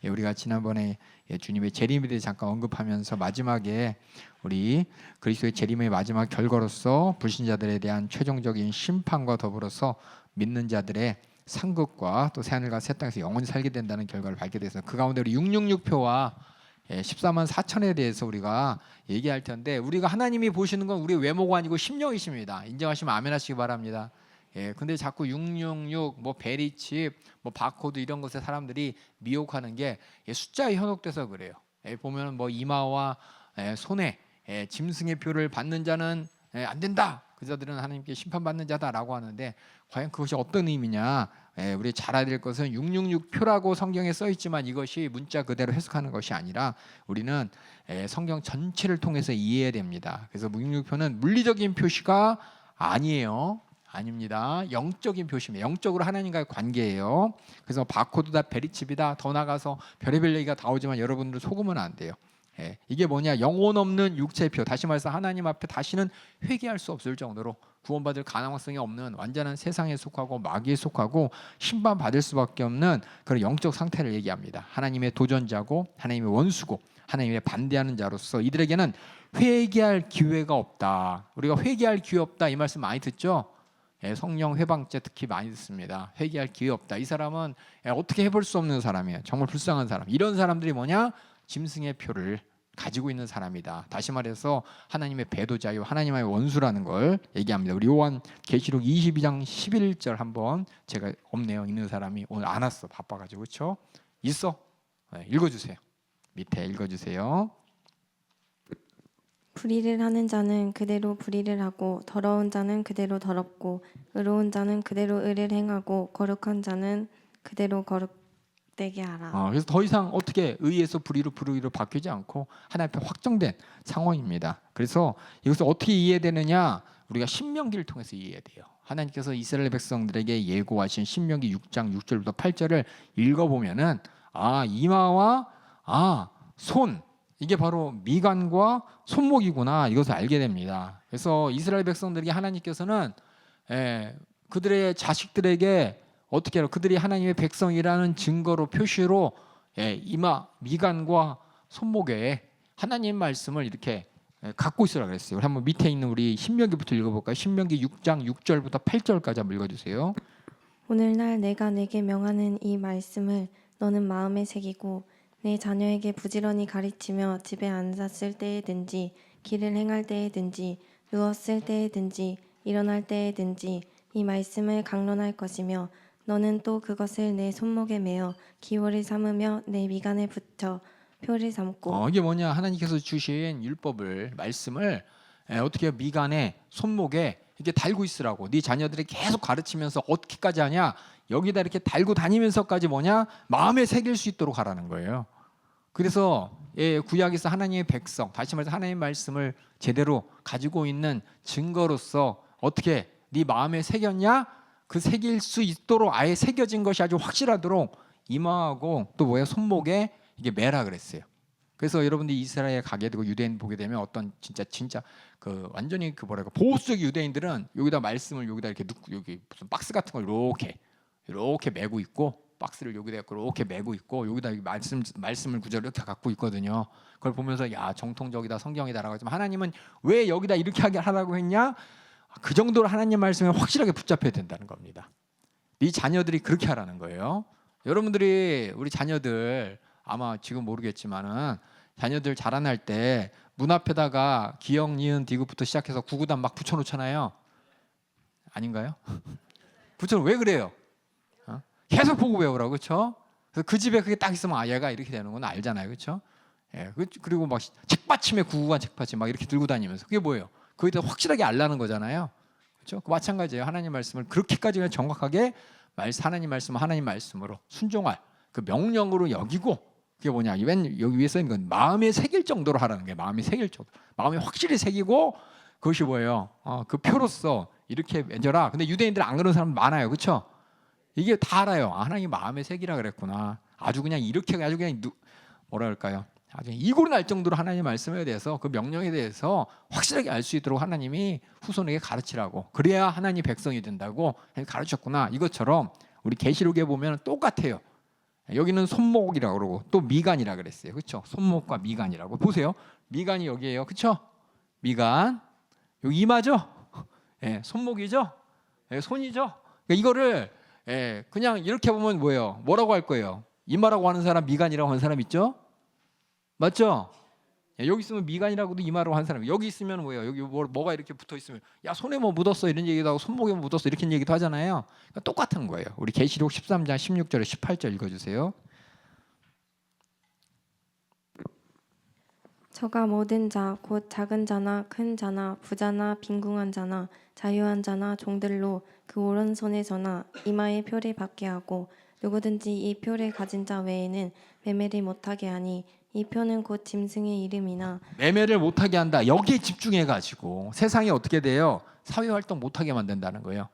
우리가 지난번에 주님의 재림에 대해 잠깐 언급하면서 마지막에 우리 그리스도의 재림의 마지막 결과로서 불신자들에 대한 최종적인 심판과 더불어서 믿는 자들의 상급과 또 새하늘과 새 땅에서 영원히 살게 된다는 결과를 밝게 돼서 그 가운데 우리 666표와 14만 4천에 대해서 우리가 얘기할 텐데, 우리가 하나님이 보시는 건 우리 외모가 아니고 심령이십니다. 인정하시면 아멘 하시기 바랍니다. 근데 자꾸 666, 뭐 베리칩, 뭐 바코드 이런 것에 사람들이 미혹하는 게 숫자에 현혹돼서 그래요. 보면 뭐 이마와 손에 짐승의 표를 받는 자는 안 된다. 그 자들은 하나님께 심판받는 자다라고 하는데, 과연 그것이 어떤 의미냐? 우리 잘 알아야 될 것은 666표라고 성경에 써 있지만 이것이 문자 그대로 해석하는 것이 아니라 우리는 성경 전체를 통해서 이해해야 됩니다. 그래서 666표는 물리적인 표시가 아니에요. 아닙니다. 영적인 표시입니다. 영적으로 하나님과의 관계예요. 그래서 바코드다, 베리칩이다, 더 나가서 별의별 얘기가 다 오지만 여러분들 속으면 안 돼요. 이게 뭐냐? 영혼 없는 육체표. 다시 말해서 하나님 앞에 다시는 회개할 수 없을 정도로 구원받을 가능성이 없는 완전한 세상에 속하고 마귀에 속하고 심판받을 수밖에 없는 그런 영적 상태를 얘기합니다. 하나님의 도전자고 하나님의 원수고 하나님의 반대하는 자로서 이들에게는 회개할 기회가 없다. 우리가 회개할 기회 없다 이 말씀 많이 듣죠? 성령 회방죄 특히 많이 듣습니다. 회개할 기회 없다. 이 사람은 어떻게 해볼 수 없는 사람이에요. 정말 불쌍한 사람. 이런 사람들이 뭐냐? 짐승의 표를 가지고 있는 사람이다. 다시 말해서 하나님의 배도자요 하나님의 원수라는 걸 얘기합니다. 우리 요한 계시록 22장 11절 한번, 제가 없네요. 있는 사람이 오늘 안 왔어. 바빠가지고. 그렇죠? 있어? 읽어주세요. 밑에 읽어주세요. 불의를 하는 자는 그대로 불의를 하고 더러운 자는 그대로 더럽고 의로운 자는 그대로 의를 행하고 거룩한 자는 그대로 거룩되게 하라. 그래서 더 이상 어떻게 의에서 불의로 불의로 바뀌지 않고 하나님 앞에 확정된 상황입니다. 그래서 이것을 어떻게 이해되느냐? 우리가 신명기를 통해서 이해해야 돼요. 하나님께서 이스라엘 백성들에게 예고하신 신명기 6장 6절부터 8절을 읽어보면은 이마와 손, 이게 바로 미간과 손목이구나, 이것을 알게 됩니다. 그래서 이스라엘 백성들에게 하나님께서는 그들의 자식들에게 어떻게 하라? 그들이 하나님의 백성이라는 증거로 표시로 이마, 미간과 손목에 하나님 말씀을 이렇게 갖고 있으라 그랬어요. 한번 밑에 있는 우리 신명기부터 읽어볼까요? 신명기 6장 6절부터 8절까지 한번 읽어주세요. 오늘날 내가 내게 명하는 이 말씀을 너는 마음에 새기고 내 자녀에게 부지런히 가르치며 집에 앉았을 때에든지 길을 행할 때에든지 누웠을 때에든지 일어날 때에든지 이 말씀을 강론할 것이며 너는 또 그것을 내 손목에 매어 기호를 삼으며 내 미간에 붙여 표를 삼고. 이게 뭐냐? 하나님께서 주신 율법을, 말씀을 어떻게 미간에, 손목에 이렇게 달고 있으라고. 네 자녀들이 계속 가르치면서 어떻게까지 하냐? 여기다 이렇게 달고 다니면서까지 뭐냐? 마음에 새길 수 있도록 하라는 거예요. 그래서 구약에서 하나님의 백성, 다시 말해서 하나님의 말씀을 제대로 가지고 있는 증거로서 어떻게 네 마음에 새겼냐? 그 새길 수 있도록 아예 새겨진 것이 아주 확실하도록 이마하고 또 손목에 이게 매라 그랬어요. 그래서 여러분들이 이스라엘에 가게 되고 유대인 보게 되면 어떤 진짜 그 완전히 그 보수적 유대인들은 여기다 말씀을 여기다 이렇게 넣고 여기 무슨 박스 같은 걸 이렇게 메고 있고, 박스를 여기다 이렇게 메고 있고 여기다 말씀을 구절을 이렇게 갖고 있거든요. 그걸 보면서 야, 정통적이다, 성경이다라고 하지만 하나님은 왜 여기다 이렇게 하라고 했냐? 그 정도로 하나님 말씀에 확실하게 붙잡혀야 된다는 겁니다. 네 자녀들이 그렇게 하라는 거예요. 여러분들이, 우리 자녀들 아마 지금 모르겠지만은 자녀들 자라날 때 문 앞에다가 기역, 니은, 디귿부터 시작해서 구구단 막 붙여놓잖아요. 아닌가요? 왜 그래요? 계속 보고 배우라고, 그렇죠? 그래서 그 집에 그게 딱 있으면 얘가 이렇게 되는 건 알잖아요, 그렇죠? 그리고 막 책받침에 구구간 책받침 막 이렇게 들고 다니면서 그게 뭐예요? 그에 대해 확실하게 알라는 거잖아요, 그렇죠? 마찬가지예요. 하나님 말씀을 그렇게까지 그냥 정확하게 하나님 말씀은 하나님 말씀으로 순종할 그 명령으로 여기고, 그게 뭐냐? 여기 위에 써 있는 건 마음에 새길 정도로 하라는 거예요. 마음에 새길 정도, 마음에 확실히 새기고, 그것이 뭐예요? 그 표로서 이렇게 맺어라. 근데 유대인들 안 그러는 사람 많아요, 그렇죠? 이게 다 알아요. 하나님 마음에 새기라 그랬구나. 아주 그냥 이렇게 아주 그냥 뭐라 할까요? 아주 이고로 날 정도로 하나님 말씀에 대해서, 그 명령에 대해서 확실하게 알 수 있도록 하나님이 후손에게 가르치라고. 그래야 하나님 백성이 된다고 가르쳤구나. 이것처럼 우리 계시록에 보면 똑같아요. 여기는 손목이라고 그러고 또 미간이라 그랬어요. 그렇죠? 손목과 미간이라고. 보세요. 미간이 여기에요. 그렇죠? 미간. 여기 이마죠? 예, 손목이죠? 예, 손이죠? 그러니까 이거를 그냥 이렇게 보면 뭐예요? 뭐라고 할 거예요? 이마라고 하는 사람, 미간이라고 하는 사람 있죠? 맞죠? 예, 여기 있으면 미간이라고도 이마라고 하는 사람. 여기 있으면 뭐예요? 여기 뭐가 이렇게 붙어 있으면 야 손에 뭐 묻었어 이런 얘기도 하고 손목에 뭐 묻었어 이렇게 얘기도 하잖아요. 그러니까 똑같은 거예요. 우리 계시록 13장 16절에 18절 읽어주세요. 저가 모든 자 곧 작은 자나 큰 자나 부자나 빈궁한 자나 자유한 자나 종들로 그 오른손에 저나 이마에 표를 받게 하고 누구든지 이 표를 가진 자 외에는 매매를 못하게 하니 이 표는 곧 짐승의 이름이나 매매를 못하게 한다. 여기에 집중해가지고 세상이 어떻게 돼요? 사회활동 못하게 만든다는 거예요.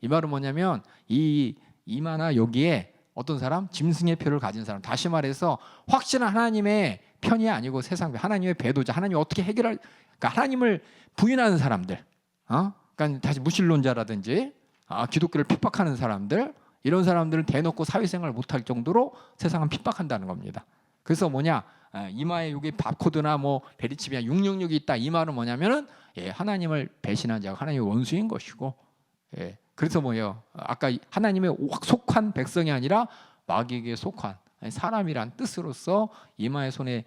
이 말은 뭐냐면 이 이마나 여기에 어떤 사람? 짐승의 표를 가진 사람. 다시 말해서 확실한 하나님의 편이 아니고 세상 하나님의 배도자. 하나님이 어떻게 해결할? 그러니까 하나님을 부인하는 사람들. 그러니까 다시 무신론자라든지 기독교를 핍박하는 사람들. 이런 사람들을 대놓고 사회생활을 못할 정도로 세상은 핍박한다는 겁니다. 그래서 뭐냐? 이마에 여기 바코드나 뭐 베리칩이나 666이 있다. 이 말은 뭐냐면은 하나님을 배신한 자가 하나님의 원수인 것이고, 그래서 뭐예요? 아까 하나님의 속한 백성이 아니라 마귀에게 속한 사람이란 뜻으로서 이마의 손에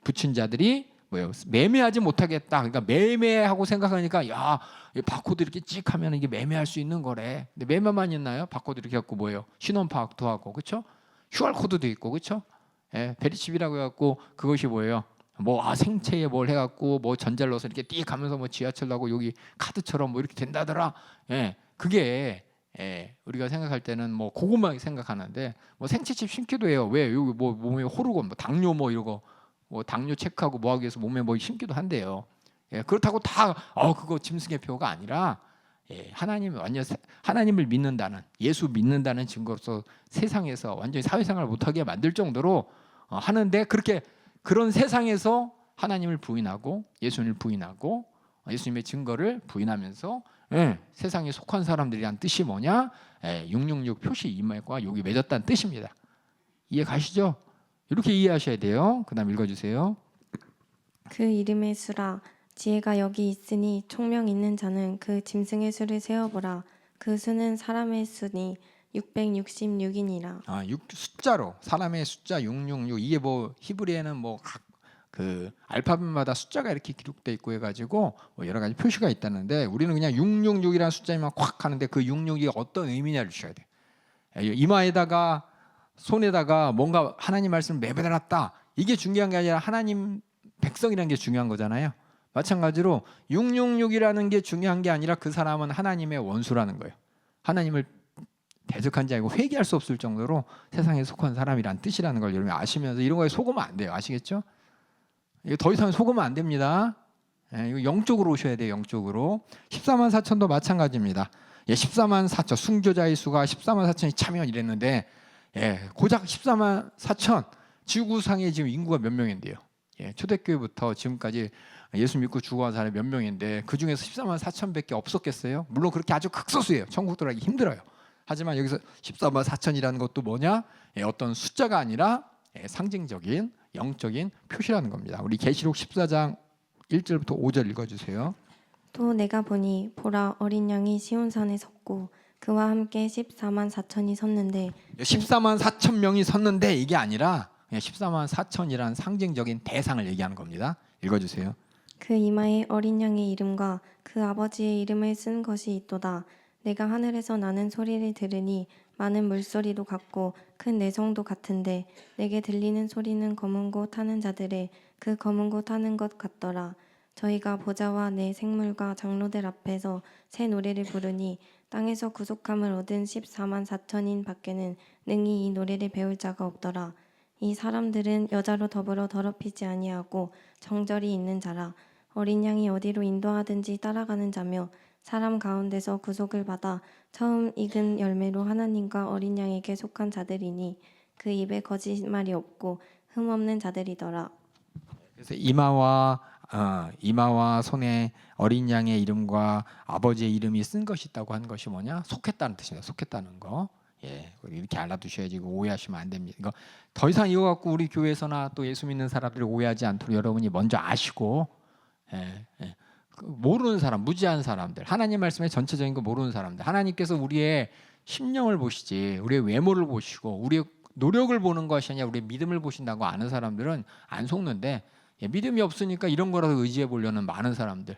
붙인 자들이 뭐예요? 매매하지 못하겠다. 그러니까 매매하고 생각하니까 야, 바코드 이렇게 찍 하면 이게 매매할 수 있는 거래. 근데 매매만 있나요? 바코드 이렇게 갖고 뭐예요? 신원 파악도 하고, 그렇죠? QR 코드도 있고, 그렇죠? 베리칩이라고 해갖고 그것이 뭐예요? 뭐 생체에 뭘 해갖고 뭐 전자를 넣어서 이렇게 띡 하면서 뭐 지하철 나고 여기 카드처럼 뭐 이렇게 된다더라. 그게 우리가 생각할 때는 뭐 그것만 생각하는데 뭐 생체칩 심기도 해요. 왜 여기 뭐 몸에 호르곤, 뭐 당뇨 뭐 이러고 뭐 당뇨 체크하고 뭐 하기 위해서 몸에 뭐 심기도 한대요. 그렇다고 다 그거 짐승의 표가 아니라 하나님 완전 하나님을 믿는다는 예수 믿는다는 증거로서 세상에서 완전히 사회생활을 못하게 만들 정도로 하는데 그렇게 그런 세상에서 하나님을 부인하고 예수님을 부인하고 예수님의 증거를 부인하면서 세상에 속한 사람들이란 뜻이 뭐냐? 666 표시 이마과 여기 맺었다는 뜻입니다. 이해 가시죠? 이렇게 이해하셔야 돼요. 그다음 읽어주세요. 그 이름의 수라 지혜가 여기 있으니 총명 있는 자는 그 짐승의 수를 세어보라. 그 수는 사람의 수니 666이니라. 숫자로 사람의 숫자 666 이게 뭐 히브리에는 뭐 각 그 알파벳마다 숫자가 이렇게 기록돼 있고 해가지고 뭐 여러 가지 표시가 있다는데 우리는 그냥 666이라는 숫자만 콱 하는데 그 66이 어떤 의미냐를 주셔야 돼. 이마에다가 손에다가 뭔가 하나님 말씀을 매달았다. 이게 중요한 게 아니라 하나님 백성이라는 게 중요한 거잖아요. 마찬가지로 666이라는 게 중요한 게 아니라 그 사람은 하나님의 원수라는 거예요. 하나님을 대적한 자 아니고 회개할 수 없을 정도로 세상에 속한 사람이란 뜻이라는 걸 여러분이 아시면서 이런 거에 속으면 안 돼요. 아시겠죠? 이거 더 이상 속으면 안 됩니다. 이거 영적으로 오셔야 돼요. 영적으로. 14만 4천도 마찬가지입니다. 14만 4천 순교자의 수가 14만 4천이 차면 이랬는데 고작 14만 4천 지구상에 지금 인구가 몇 명인데요. 초대교회부터 지금까지 예수 믿고 죽어간 사람이 몇 명인데 그 중에서 14만 4천밖에 없었겠어요? 물론 그렇게 아주 극소수예요. 천국 들어가기 힘들어요. 하지만 여기서 14만 4천이라는 것도 뭐냐? 어떤 숫자가 아니라 상징적인 영적인 표시라는 겁니다. 우리 계시록 14장 1절부터 5절 읽어주세요. 또 내가 보니 보라 어린 양이 시온산에 섰고 그와 함께 14만 4천이 섰는데 14만 4천 명이 섰는데 이게 아니라 14만 4천이라는 상징적인 대상을 얘기하는 겁니다. 읽어주세요. 그 이마에 어린 양의 이름과 그 아버지의 이름을 쓴 것이 있도다. 내가 하늘에서 나는 소리를 들으니 많은 물소리도 같고 큰 내성도 같은데 내게 들리는 소리는 검은 고 타는 자들의 그 검은 고 타는 것 같더라. 저희가 보좌와 내 생물과 장로들 앞에서 새 노래를 부르니 땅에서 구속함을 얻은 14만 4천인 밖에는 능히 이 노래를 배울 자가 없더라. 이 사람들은 여자로 더불어 더럽히지 아니하고 정절이 있는 자라. 어린 양이 어디로 인도하든지 따라가는 자며 사람 가운데서 구속을 받아 처음 익은 열매로 하나님과 어린 양에게 속한 자들이니 그 입에 거짓말이 없고 흠없는 자들이더라. 그래서 이마와 손에 어린 양의 이름과 아버지의 이름이 쓴 것이 있다고 한 것이 뭐냐? 속했다는 뜻입니다. 속했다는 거. 예, 이렇게 알아두셔야지 이거 오해하시면 안 됩니다. 이거 더 이상 이거 갖고 우리 교회에서나 또 예수 믿는 사람들이 오해하지 않도록 여러분이 먼저 아시고, 모르는 사람, 무지한 사람들, 하나님 말씀의 전체적인 거 모르는 사람들, 하나님께서 우리의 심령을 보시지 우리의 외모를 보시고 우리의 노력을 보는 것이 아니라 우리의 믿음을 보신다고 아는 사람들은 안 속는데, 믿음이 없으니까 이런 거라도 의지해 보려는 많은 사람들,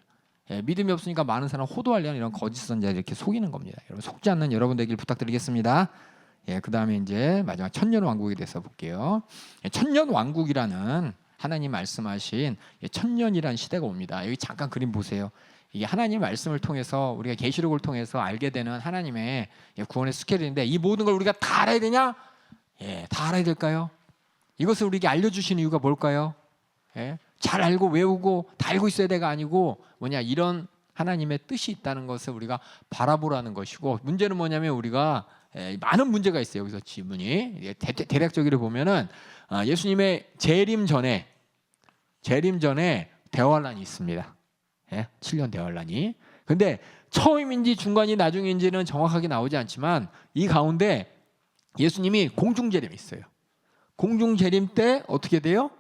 믿음이 없으니까 많은 사람 호도하려는 이런 거짓 선자들 이렇게 속이는 겁니다. 여러분 속지 않는 여러분 되길 부탁드리겠습니다. 그 다음에 이제 마지막 천년 왕국에 대해서 볼게요. 천년 왕국이라는 하나님 말씀하신 천년이라는 시대가 옵니다. 여기 잠깐 그림 보세요. 이게 하나님 말씀을 통해서 우리가 계시록을 통해서 알게 되는 하나님의 구원의 스케일인데, 이 모든 걸 우리가 다 알아야 되냐? 다 알아야 될까요? 이것을 우리에게 알려주신 이유가 뭘까요? 잘 알고 외우고 다 알고 있어야 돼가 아니고 뭐냐, 이런 하나님의 뜻이 있다는 것을 우리가 바라보라는 것이고, 문제는 뭐냐면 우리가 많은 문제가 있어요. 여기서 지문이 대략적으로 보면은 예수님의 재림 전에 대환란이 있습니다. 7년 대환란이. 근데 처음인지 중간이 나중인지는 정확하게 나오지 않지만 이 가운데 예수님이 공중재림이 있어요. 공중재림 때 어떻게 돼요?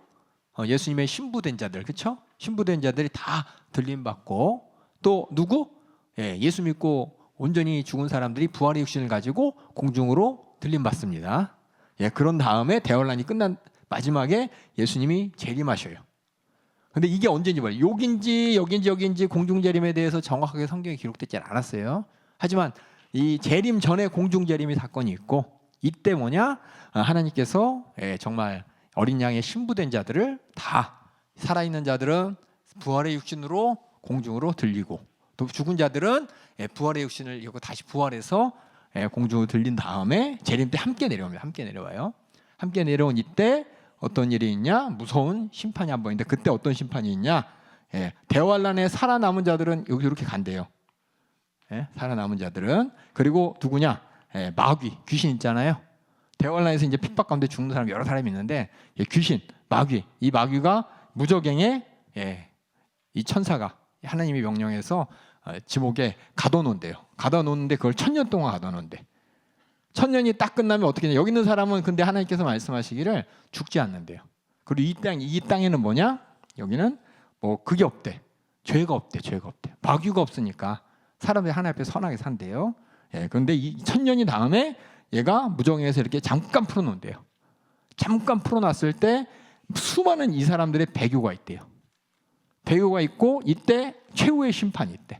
예수님의 신부된 자들, 그렇죠? 신부된 자들이 다 들림 받고, 또 누구? 예수 믿고 온전히 죽은 사람들이 부활의 육신을 가지고 공중으로 들림 받습니다. 그런 다음에 대환란이 끝난 마지막에 예수님이 재림하셔요. 근데 이게 언제인지 몰라요. 여긴지 공중재림에 대해서 정확하게 성경에 기록되지 않았어요. 하지만 이 재림 전에 공중재림이 사건이 있고, 이때 뭐냐? 하나님께서 정말 어린 양의 신부된 자들을 다, 살아있는 자들은 부활의 육신으로 공중으로 들리고, 또 죽은 자들은 부활의 육신을 이고 다시 부활해서 공중으로 들린 다음에 재림 때 함께 내려옵니다. 함께 내려와요. 함께 내려온 이때 어떤 일이 있냐? 무서운 심판이 한 번 있는데, 그때 어떤 심판이 있냐? 대환란에 살아남은 자들은 여기 이렇게 간대요. 살아남은 자들은. 그리고 누구냐? 마귀, 귀신 있잖아요. 대환란에서 이제 핍박 가운데 죽는 사람 여러 사람이 있는데, 귀신, 마귀, 이 마귀가 무저갱에 이 천사가 하나님이 명령해서 지목에 가둬놓은대요. 가둬놓는데 그걸 1000년 동안 가둬놓은대. 1000년이 딱 끝나면 어떻게 되냐? 여기 있는 사람은 근데 하나님께서 말씀하시기를 죽지 않는데요. 그리고 이 땅에는 뭐냐? 여기는 뭐 그게 없대. 죄가 없대. 마귀가 없으니까 사람들이 하나님 앞에 선하게 산대요. 그런데 이 1000년이 다음에 얘가 무정에서 이렇게 잠깐 풀어놓은대요. 잠깐 풀어놨을 때 수많은 이 사람들의 배교가 있대요. 배교가 있고, 이때 최후의 심판이 있대.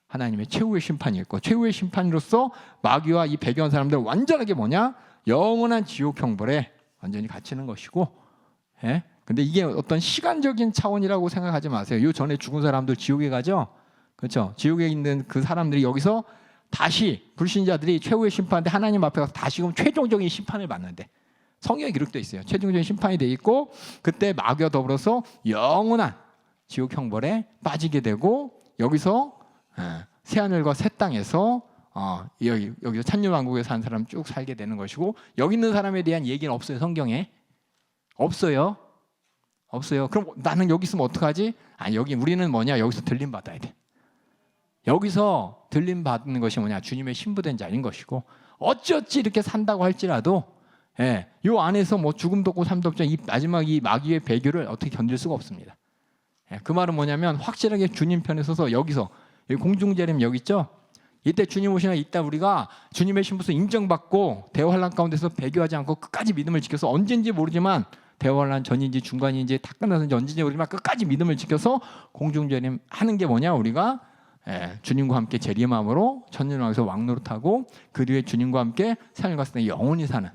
하나님의 최후의 심판이 있고, 최후의 심판으로서 마귀와 이 배교한 사람들 완전하게 뭐냐? 영원한 지옥 형벌에 완전히 갇히는 것이고, 근데 이게 어떤 시간적인 차원이라고 생각하지 마세요. 요 전에 죽은 사람들 지옥에 가죠? 그렇죠? 지옥에 있는 그 사람들이 여기서 다시 불신자들이 최후의 심판인데 하나님 앞에 가서 다시금 최종적인 심판을 받는데, 성경에 기록되어 있어요. 최종적인 심판이 돼 있고, 그때 마귀와 더불어서 영원한 지옥 형벌에 빠지게 되고, 여기서 새하늘과 새 땅에서 여기서 천년 왕국에 사는 사람 쭉 살게 되는 것이고, 여기 있는 사람에 대한 얘기는 없어요. 성경에 없어요. 그럼 나는 여기 있으면 어떡하지? 여기 우리는 뭐냐? 여기서 들림 받아야 돼. 여기서 들림 받는 것이 뭐냐? 주님의 신부된 자인 것이고, 어찌 이렇게 산다고 할지라도 요 안에서 뭐 죽음도 없고 삶도 없죠. 이 마지막 이 마귀의 배교를 어떻게 견딜 수가 없습니다. 그 말은 뭐냐면 확실하게 주님 편에 서서 여기서 공중재림 여기 있죠? 이때 주님 오시나, 이때 우리가 주님의 신부서 인정받고 대환란 가운데서 배교하지 않고 끝까지 믿음을 지켜서, 언제인지 모르지만 대환란 전인지 중간인지 다 끝나서인지 언제인지 모르지만 끝까지 믿음을 지켜서 공중재림 하는 게 뭐냐? 우리가 주님과 함께 재림함으로 천년왕에서 왕노릇하고, 그 뒤에 주님과 함께 삶을 갔을 때 영원히 사는,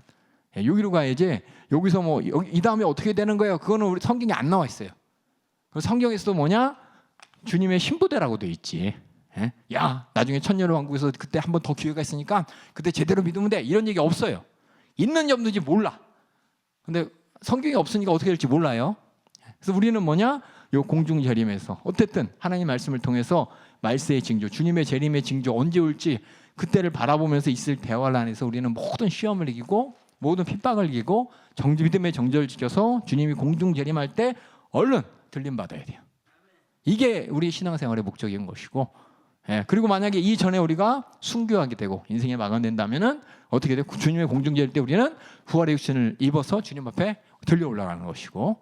여기로 가야지. 여기서 뭐 이 다음에 어떻게 되는 거예요? 그거는 우리 성경에 안 나와 있어요. 성경에서도 뭐냐? 주님의 신부되라고 돼 있지. 야, 나중에 천년 왕국에서 그때 한 번 더 기회가 있으니까 그때 제대로 믿으면 돼. 이런 얘기 없어요. 있는지 없는지 몰라. 근데 성경이 없으니까 어떻게 될지 몰라요. 그래서 우리는 뭐냐? 요 공중 재림에서 어쨌든 하나님 말씀을 통해서 말세의 징조, 주님의 재림의 징조 언제 올지 그때를 바라보면서 있을 대화를 안에서 우리는 모든 시험을 이기고 모든 핍박을 이기고 믿음의 정절을 지켜서 주님이 공중 재림할 때 얼른 들림 받아야 돼요. 이게 우리 신앙생활의 목적인 것이고, 그리고 만약에 이전에 우리가 순교하게 되고 인생이 마감된다면은 어떻게 돼요? 주님의 공중제일 때 우리는 부활의 육신을 입어서 주님 앞에 들려 올라가는 것이고,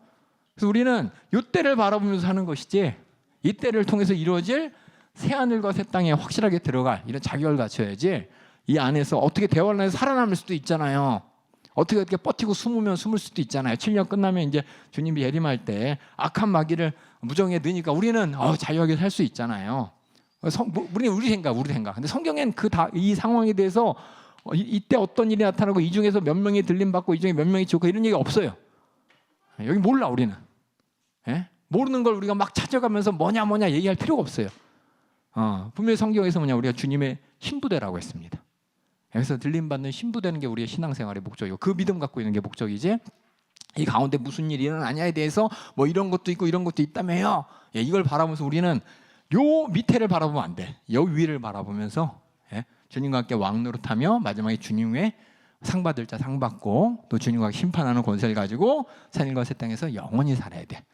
그래서 우리는 이 때를 바라보면서 사는 것이지 이 때를 통해서 이루어질 새 하늘과 새 땅에 확실하게 들어갈 이런 자격을 갖춰야지 이 안에서 어떻게 대화를 해서 살아남을 수도 있잖아요. 어떻게 버티고 숨으면 숨을 수도 있잖아요. 7년 끝나면 이제 주님이 예림할 때 악한 마귀를 무정에 넣으니까 우리는 자유하게 살 수 있잖아요. 우리는 우리 생각. 근데 성경엔 이 상황에 대해서 이때 어떤 일이 나타나고 이 중에서 몇 명이 들림 받고 이 중에 몇 명이 죽고 이런 얘기 없어요. 여기 몰라 우리는. 모르는 걸 우리가 막 찾아가면서 뭐냐 얘기할 필요가 없어요. 분명히 성경에서 우리가 주님의 신부되라고 했습니다. 여기서 들림 받는 신부되는 게 우리의 신앙생활의 목적이고 그 믿음 갖고 있는 게 목적이지. 이 가운데 무슨 일이 일어나냐에 대해서 뭐 이런 것도 있고 이런 것도 있다며요. 이걸 바라보면서 우리는 요 밑에를 바라보면 안 돼. 여기 위를 바라보면서 주님과 함께 왕노릇하며 마지막에 주님의 상 받을 자 상 받고 또 주님과 심판하는 권세를 가지고 하늘과 새 땅에서 영원히 살아야 돼.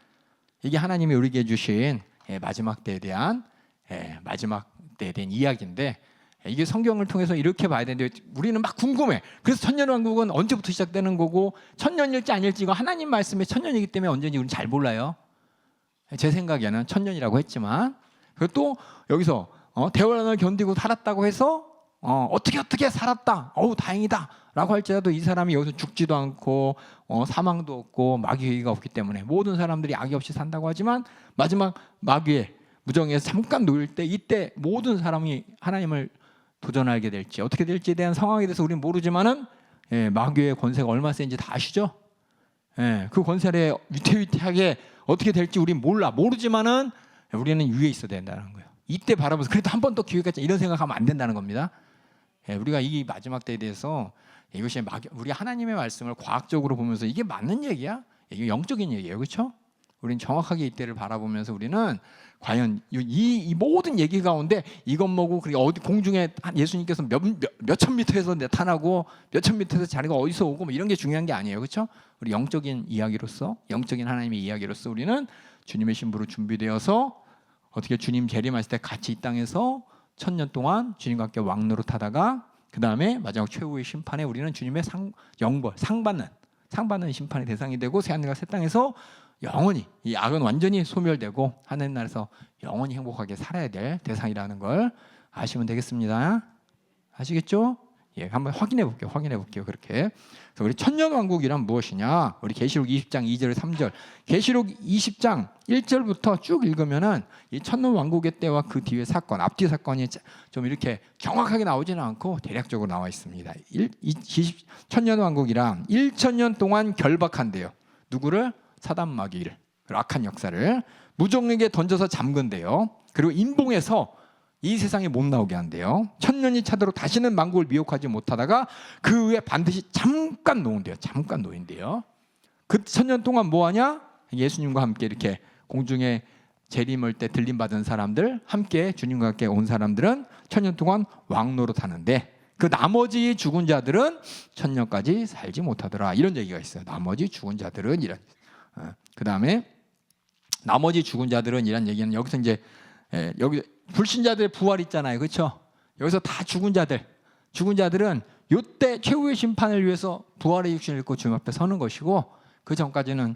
이게 하나님이 우리에게 주신 마지막 때에 대한 이야기인데, 이게 성경을 통해서 이렇게 봐야 되는데 우리는 막 궁금해. 그래서 천년왕국은 언제부터 시작되는 거고 천년일지 아닐지 이거 하나님 말씀의 천년이기 때문에 언제인지 우리는 잘 몰라요. 제 생각에는 천년이라고 했지만, 그리고 또 여기서 대환란을 견디고 살았다고 해서 어떻게 살았다, 다행이다 라고 할지라도 이 사람이 여기서 죽지도 않고 사망도 없고 마귀가 없기 때문에 모든 사람들이 악이 없이 산다고 하지만 마지막 마귀의 무정에서 잠깐 놓일 때 이때 모든 사람이 하나님을 도전하게 될지 어떻게 될지에 대한 상황에 대해서 우리는 모르지만은 마귀의 권세가 얼마나 센지 다 아시죠? 그 권세를 위태위태하게 어떻게 될지 우리는 모르지만은 우리는 위에 있어야 된다는 거예요. 이때 바라보면서 그래도 한 번 더 기회가 있자 이런 생각하면 안 된다는 겁니다. 우리가 이 마지막 때에 대해서 이것이 우리 하나님의 말씀을 과학적으로 보면서 이게 맞는 얘기야? 이게 영적인 얘기예요, 그렇죠? 우리는 정확하게 이때를 바라보면서 우리는 과연 이 모든 얘기 가운데 이것 뭐고 그리고 어디 공중에 예수님께서 몇천 미터에서 나타나고 몇천 미터에서 자리가 어디서 오고 뭐 이런 게 중요한 게 아니에요, 그렇죠? 우리 영적인 이야기로서 영적인 하나님의 이야기로서 우리는 주님의 신부로 준비되어서 어떻게 주님 재림하실 때 같이 이 땅에서 1000년 동안 주님과 함께 왕노릇하다가 그 다음에 마지막 최후의 심판에 우리는 주님의 상 받는 심판의 대상이 되고 새하늘과 새 땅에서 영원히 이 악은 완전히 소멸되고 하나님 나라에서 영원히 행복하게 살아야 될 대상이라는 걸 아시면 되겠습니다. 아시겠죠? 한번 확인해 볼게요. 그렇게. 그래서 우리 천년왕국이란 무엇이냐? 우리 계시록 20장 2절 3절. 계시록 20장 1절부터 쭉 읽으면은 이 천년왕국의 때와 그 뒤의 사건, 앞뒤 사건이 좀 이렇게 정확하게 나오지는 않고 대략적으로 나와 있습니다. 천년왕국이란 1000년 동안 결박한대요. 누구를? 사단 마귀를, 악한 역사를 무정에게 던져서 잠근대요. 그리고 인봉해서 이 세상에 못 나오게 한대요. 1000년이 차도록 다시는 만국을 미혹하지 못하다가 그 후에 반드시 잠깐 놓은대요. 잠깐 놓인대요. 그 1000년 동안 뭐하냐? 예수님과 함께 이렇게 공중에 재림을 때 들림 받은 사람들, 함께 주님과 함께 온 사람들은 1000년 동안 왕노릇 하는데 그 나머지 죽은 자들은 1000년까지 살지 못하더라. 이런 얘기가 있어요. 나머지 죽은 자들은 이런. 그 다음에 나머지 죽은 자들은 이란 얘기는 여기서 이제 여기 불신자들의 부활 있잖아요, 그렇죠? 여기서 다 죽은 자들은 이때 최후의 심판을 위해서 부활의 육신을 입고 주님 앞에 서는 것이고 그 전까지는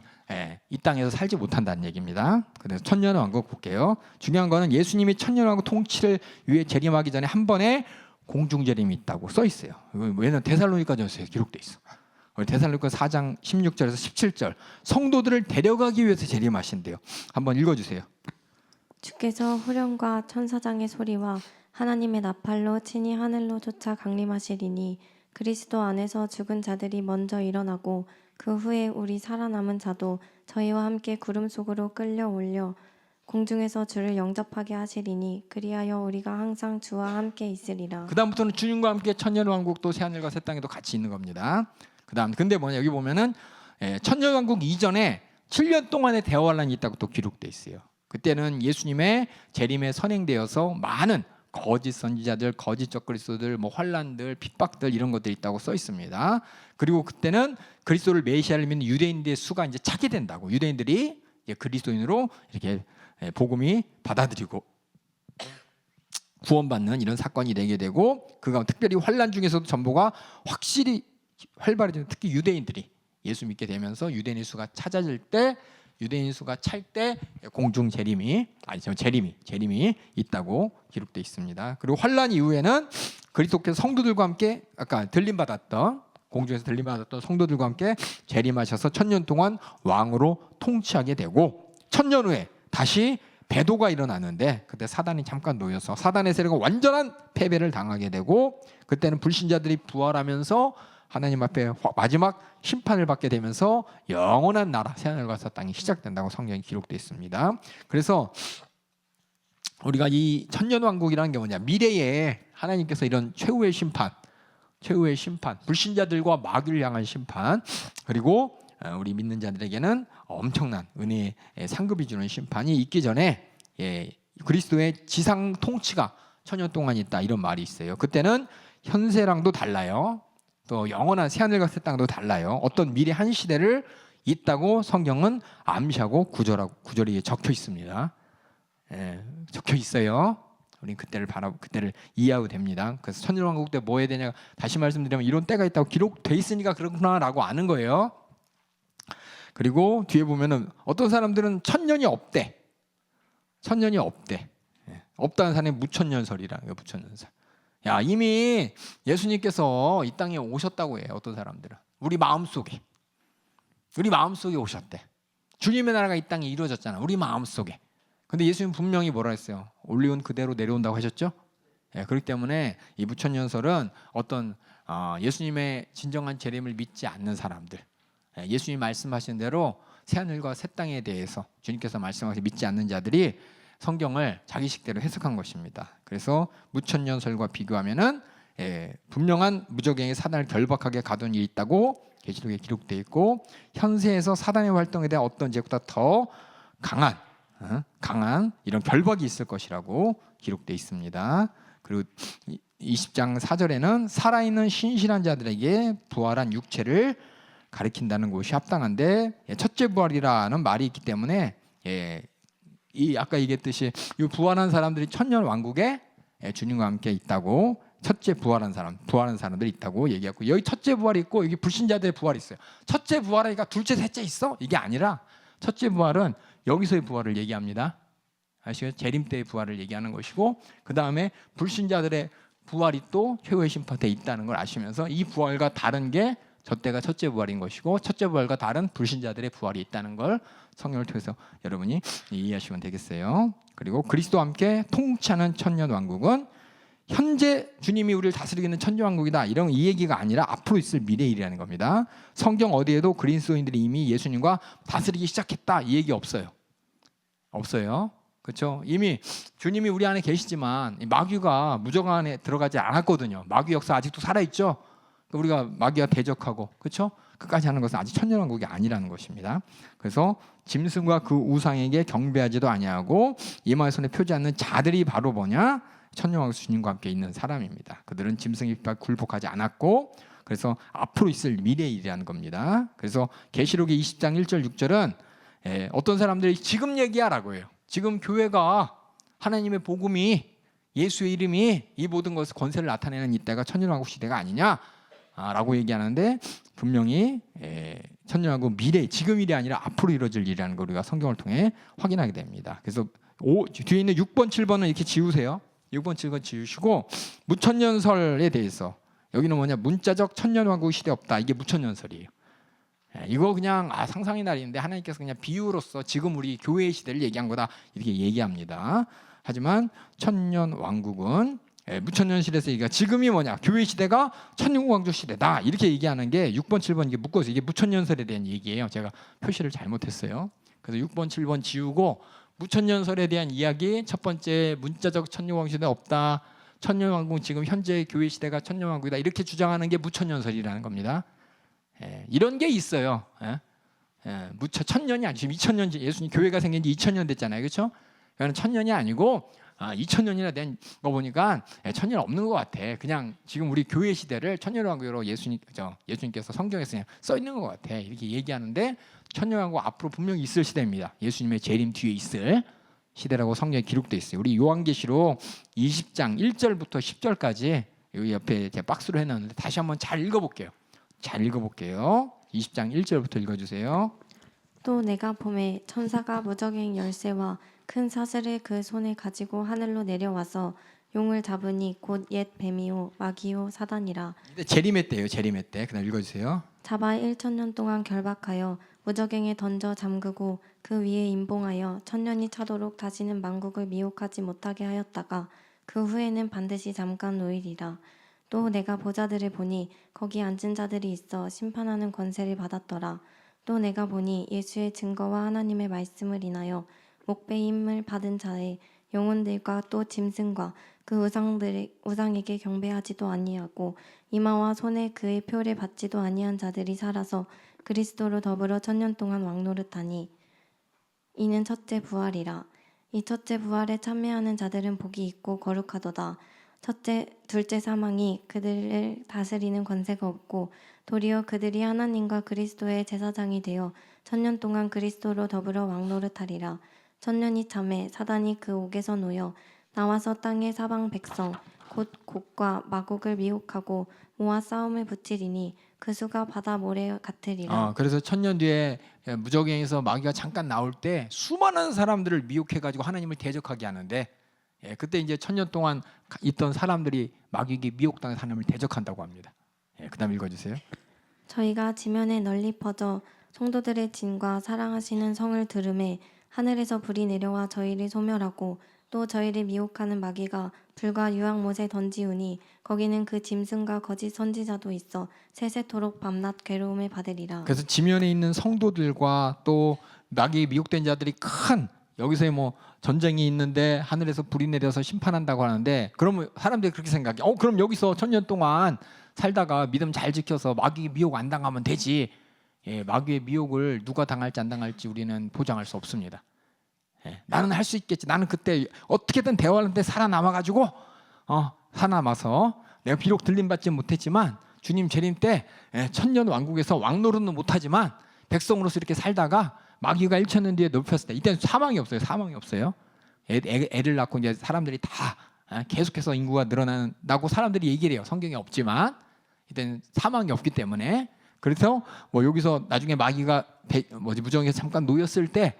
이 땅에서 살지 못한다는 얘기입니다. 그래서 천년왕국 볼게요. 중요한 거는 예수님이 천년왕국 통치를 위해 재림하기 전에 한 번에 공중재림이 있다고 써 있어요. 왜냐면 데살로니가전서에 기록돼 있어. 데살로니가 4장 16절에서 17절 성도들을 데려가기 위해서 재림하신대요. 한번 읽어주세요. 주께서 후련과 천사장의 소리와 하나님의 나팔로 친히 하늘로 쫓아 강림하시리니 그리스도 안에서 죽은 자들이 먼저 일어나고 그 후에 우리 살아남은 자도 저희와 함께 구름 속으로 끌려 올려 공중에서 주를 영접하게 하시리니 그리하여 우리가 항상 주와 함께 있으리라. 그 다음부터는 주님과 함께 천년왕국도 새하늘과 새 땅에도 같이 있는 겁니다. 그 다음 근데 뭐냐 여기 보면은 천년왕국 이전에 7년 동안의 대환란이 있다고 또 기록돼 있어요. 그때는 예수님의 재림에 선행되어서 많은 거짓 선지자들, 거짓 적그리스도들, 뭐 환란들, 핍박들 이런 것들이 있다고 써 있습니다. 그리고 그때는 그리스도를 메시아를 믿는 유대인들의 수가 이제 차게 된다고. 유대인들이 이제 그리스도인으로 이렇게 복음이 받아들이고 구원받는 이런 사건이 되게 되고, 그가 특별히 환란 중에서도 전보가 확실히 활발해지는, 특히 유대인들이 예수 믿게 되면서 유대인 수가 찾아질 때, 유대인 수가 찰 때 공중 재림이 있다고 기록되어 있습니다. 그리고 환란 이후에는 그리스도께서 성도들과 함께 아까 공중에서 들림 받았던 성도들과 함께 재림하셔서 1000년 동안 왕으로 통치하게 되고, 1000년 후에 다시 배도가 일어나는데, 그때 사단이 잠깐 놓여서 사단의 세력은 완전한 패배를 당하게 되고, 그때는 불신자들이 부활하면서 하나님 앞에 마지막 심판을 받게 되면서 영원한 나라 새하늘과 새 땅이 시작된다고 성경에 기록되어 있습니다. 그래서 우리가 이 천년왕국이라는 게 뭐냐, 미래에 하나님께서 이런 최후의 심판, 불신자들과 마귀를 향한 심판, 그리고 우리 믿는 자들에게는 엄청난 은혜의 상급이 주는 심판이 있기 전에 그리스도의 지상 통치가 1000년 동안 있다, 이런 말이 있어요. 그때는 현세랑도 달라요. 또 영원한 새하늘과 새 땅도 달라요. 어떤 미래 한 시대를 있다고 성경은 암시하고 구절이 적혀 있습니다. 적혀 있어요. 우리는 그때를 이해하고 됩니다. 그래서 천년왕국 때 뭐 해야 되냐, 다시 말씀드리면 이런 때가 있다고 기록돼 있으니까 그렇구나라고 아는 거예요. 그리고 뒤에 보면은 어떤 사람들은 천년이 없대. 없다는 사람이 무천년설이라. 무천년설. 야, 이미 예수님께서 이 땅에 오셨다고 해요. 어떤 사람들은 우리 마음속에 오셨대. 주님의 나라가 이 땅에 이루어졌잖아, 우리 마음속에. 근데 예수님 분명히 뭐라 했어요? 올리온 그대로 내려온다고 하셨죠? 그렇기 때문에 이 무천년설은 어떤 예수님의 진정한 재림을 믿지 않는 사람들, 예수님이 말씀하신 대로 새하늘과 새 땅에 대해서 주님께서 말씀하신 믿지 않는 자들이 성경을 자기식대로 해석한 것입니다. 그래서 무천년설과 비교하면은 분명한 무적행의 사단을 결박하게 가둔 일이 있다고 계시록에 기록되어 있고, 현세에서 사단의 활동에 대한 어떤 죄보다 더 강한 이런 결박이 있을 것이라고 기록되어 있습니다. 그리고 20장 4절에는 살아있는 신실한 자들에게 부활한 육체를 가리킨다는 것이 합당한데, 첫째 부활이라는 말이 있기 때문에 이 아까 얘기했듯이 이 부활한 사람들이 천년 왕국에 주님과 함께 있다고, 첫째 부활한 사람들이 있다고 얘기했고, 여기 첫째 부활이 있고 여기 불신자들의 부활이 있어요. 첫째 부활이니까 둘째 셋째 있어? 이게 아니라 첫째 부활은 여기서의 부활을 얘기합니다. 아시겠죠? 재림 때의 부활을 얘기하는 것이고, 그 다음에 불신자들의 부활이 또 최후의 심판 때 있다는 걸 아시면서 이 부활과 다른 게 저 때가 첫째 부활인 것이고, 첫째 부활과 다른 불신자들의 부활이 있다는 걸 성경을 통해서 여러분이 이해하시면 되겠어요. 그리고 그리스도와 함께 통치하는 천년 왕국은 현재 주님이 우리를 다스리는 천년 왕국이다, 이런 이 얘기가 아니라 앞으로 있을 미래 일이라는 겁니다. 성경 어디에도 그리스도인들이 이미 예수님과 다스리기 시작했다, 이 얘기 없어요. 그렇죠? 이미 주님이 우리 안에 계시지만 마귀가 무적 안에 들어가지 않았거든요. 마귀 역사 아직도 살아있죠. 우리가 마귀와 대적하고, 그렇죠? 끝까지 하는 것은 아직 천년왕국이 아니라는 것입니다. 그래서 짐승과 그 우상에게 경배하지도 아니하고 이마의 손에 표지 않는 자들이 바로 뭐냐? 천년왕국 주님과 함께 있는 사람입니다. 그들은 짐승에 굴복하지 않았고, 그래서 앞으로 있을 미래의 일이라는 겁니다. 그래서 계시록의 20장 1절 6절은 어떤 사람들이 지금 얘기하라고 해요. 지금 교회가 하나님의 복음이, 예수의 이름이 이 모든 것을 권세를 나타내는 이때가 천년왕국 시대가 아니냐 라고 얘기하는데, 분명히 천년왕국 미래, 지금 일이 아니라 앞으로 이루어질 일이라는 걸 우리가 성경을 통해 확인하게 됩니다. 그래서 뒤에 있는 6번 7번은 이렇게 지우세요. 6번 7번 지우시고, 무천년설에 대해서 여기는 뭐냐, 문자적 천년왕국 시대 없다, 이게 무천년설이에요. 이거 그냥 상상의 날인데 하나님께서 그냥 비유로서 지금 우리 교회의 시대를 얘기한 거다, 이렇게 얘기합니다. 하지만 천년왕국은 무천년실에서 얘기가 지금이 뭐냐, 교회 시대가 천년왕국 시대다, 이렇게 얘기하는 게 6번 7번 이게 묶어서 이게 무천년설에 대한 얘기예요. 제가 표시를 잘못했어요. 그래서 6번 7번 지우고 무천년설에 대한 이야기, 첫 번째 문자적 천년왕국 시대 없다, 천년왕국 지금 현재 교회 시대가 천년왕국이다, 이렇게 주장하는 게 무천년설이라는 겁니다. 이런 게 있어요. 천년이 아니고 지금 2000년, 예수님 교회가 생긴 지 2000년 됐잖아요, 그렇죠? 그러니까 천년이 아니고 2000년이나 된 거 보니까 천년 없는 것 같아. 그냥 지금 우리 교회 시대를 천년왕국으로 예수님께서 성경에서 그냥 써 있는 것 같아, 이렇게 얘기하는데, 천년왕국 앞으로 분명히 있을 시대입니다. 예수님의 재림 뒤에 있을. 시대라고 성경에 기록돼 있어요. 우리 요한계시록 20장 1절부터 10절까지 여기 옆에 제가 박스로 해놨는데 다시 한번 잘 읽어볼게요. 잘 읽어볼게요. 20장 1절부터 읽어주세요. 또 내가 보매 천사가 무적행 열쇠와 큰 사슬을 그 손에 가지고 하늘로 내려와서 용을 잡으니 곧 옛 뱀이요 마귀요 사단이라. 근데 제리매 때예요. 제리매 때. 그다음 읽어주세요. 잡아 1,000년 동안 결박하여 무적행에 던져 잠그고 그 위에 임봉하여 1,000년이 차도록 다시는 만국을 미혹하지 못하게 하였다가 그 후에는 반드시 잠깐 놓이리라. 또 내가 보자들을 보니 거기 앉은 자들이 있어 심판하는 권세를 받았더라. 또 내가 보니 예수의 증거와 하나님의 말씀을 인하여 목배임을 받은 자의 영혼들과 또 짐승과 그 우상에게 경배하지도 아니하고 이마와 손에 그의 표를 받지도 아니한 자들이 살아서 그리스도로 더불어 1,000년 동안 왕노릇하니 이는 첫째 부활이라. 이 첫째 부활에 참여하는 자들은 복이 있고 거룩하도다. 둘째 사망이 그들을 다스리는 권세가 없고 도리어 그들이 하나님과 그리스도의 제사장이 되어 1,000년 동안 그리스도로 더불어 왕노릇하리라. 1,000년이 참에 사단이 그 옥에서 놓여 나와서 땅의 사방 백성 곧 곡과 마곡을 미혹하고 모아 싸움을 붙이리니 그 수가 바다 모래 같으리라. 그래서 1,000년 뒤에 무적행에서 마귀가 잠깐 나올 때 수많은 사람들을 미혹해가지고 하나님을 대적하게 하는데 그때 이제 1,000년 동안 있던 사람들이 마귀에게 미혹당해서 하나님을 대적한다고 합니다. 그다음 읽어주세요. 저희가 지면에 널리 퍼져 성도들의 진과 사랑하시는 성을 들음에 하늘에서 불이 내려와 저희를 소멸하고 또 저희를 미혹하는 마귀가 불과 유황못에 던지우니 거기는 그 짐승과 거짓 선지자도 있어 세세토록 밤낮 괴로움을 받으리라. 그래서 지면에 있는 성도들과 또 마귀에 미혹된 자들이 큰 여기서의 뭐 전쟁이 있는데 하늘에서 불이 내려서 심판한다고 하는데 그러면 사람들이 그렇게 생각해. 그럼 여기서 1,000년 동안 살다가 믿음 잘 지켜서 마귀의 미혹 안 당하면 되지. 마귀의 미혹을 누가 당할지 안 당할지 우리는 보장할 수 없습니다. 나는 할 수 있겠지. 나는 그때 어떻게든 대화하는데 살아남아가지고 살아남아서 내가 비록 들림받지 못했지만 주님 재림 때 1,000년 왕국에서 왕노릇은 못하지만 백성으로서 이렇게 살다가 마귀가 1,000년 뒤에 높였을 때 이때는 사망이 없어요. 사망이 없어요. 애를 낳고 이제 사람들이 다 계속해서 인구가 늘어난다고 사람들이 얘기를 해요. 성경에 없지만 이때는 사망이 없기 때문에 그래서 뭐 여기서 나중에 마귀가 무정에서 잠깐 놓였을 때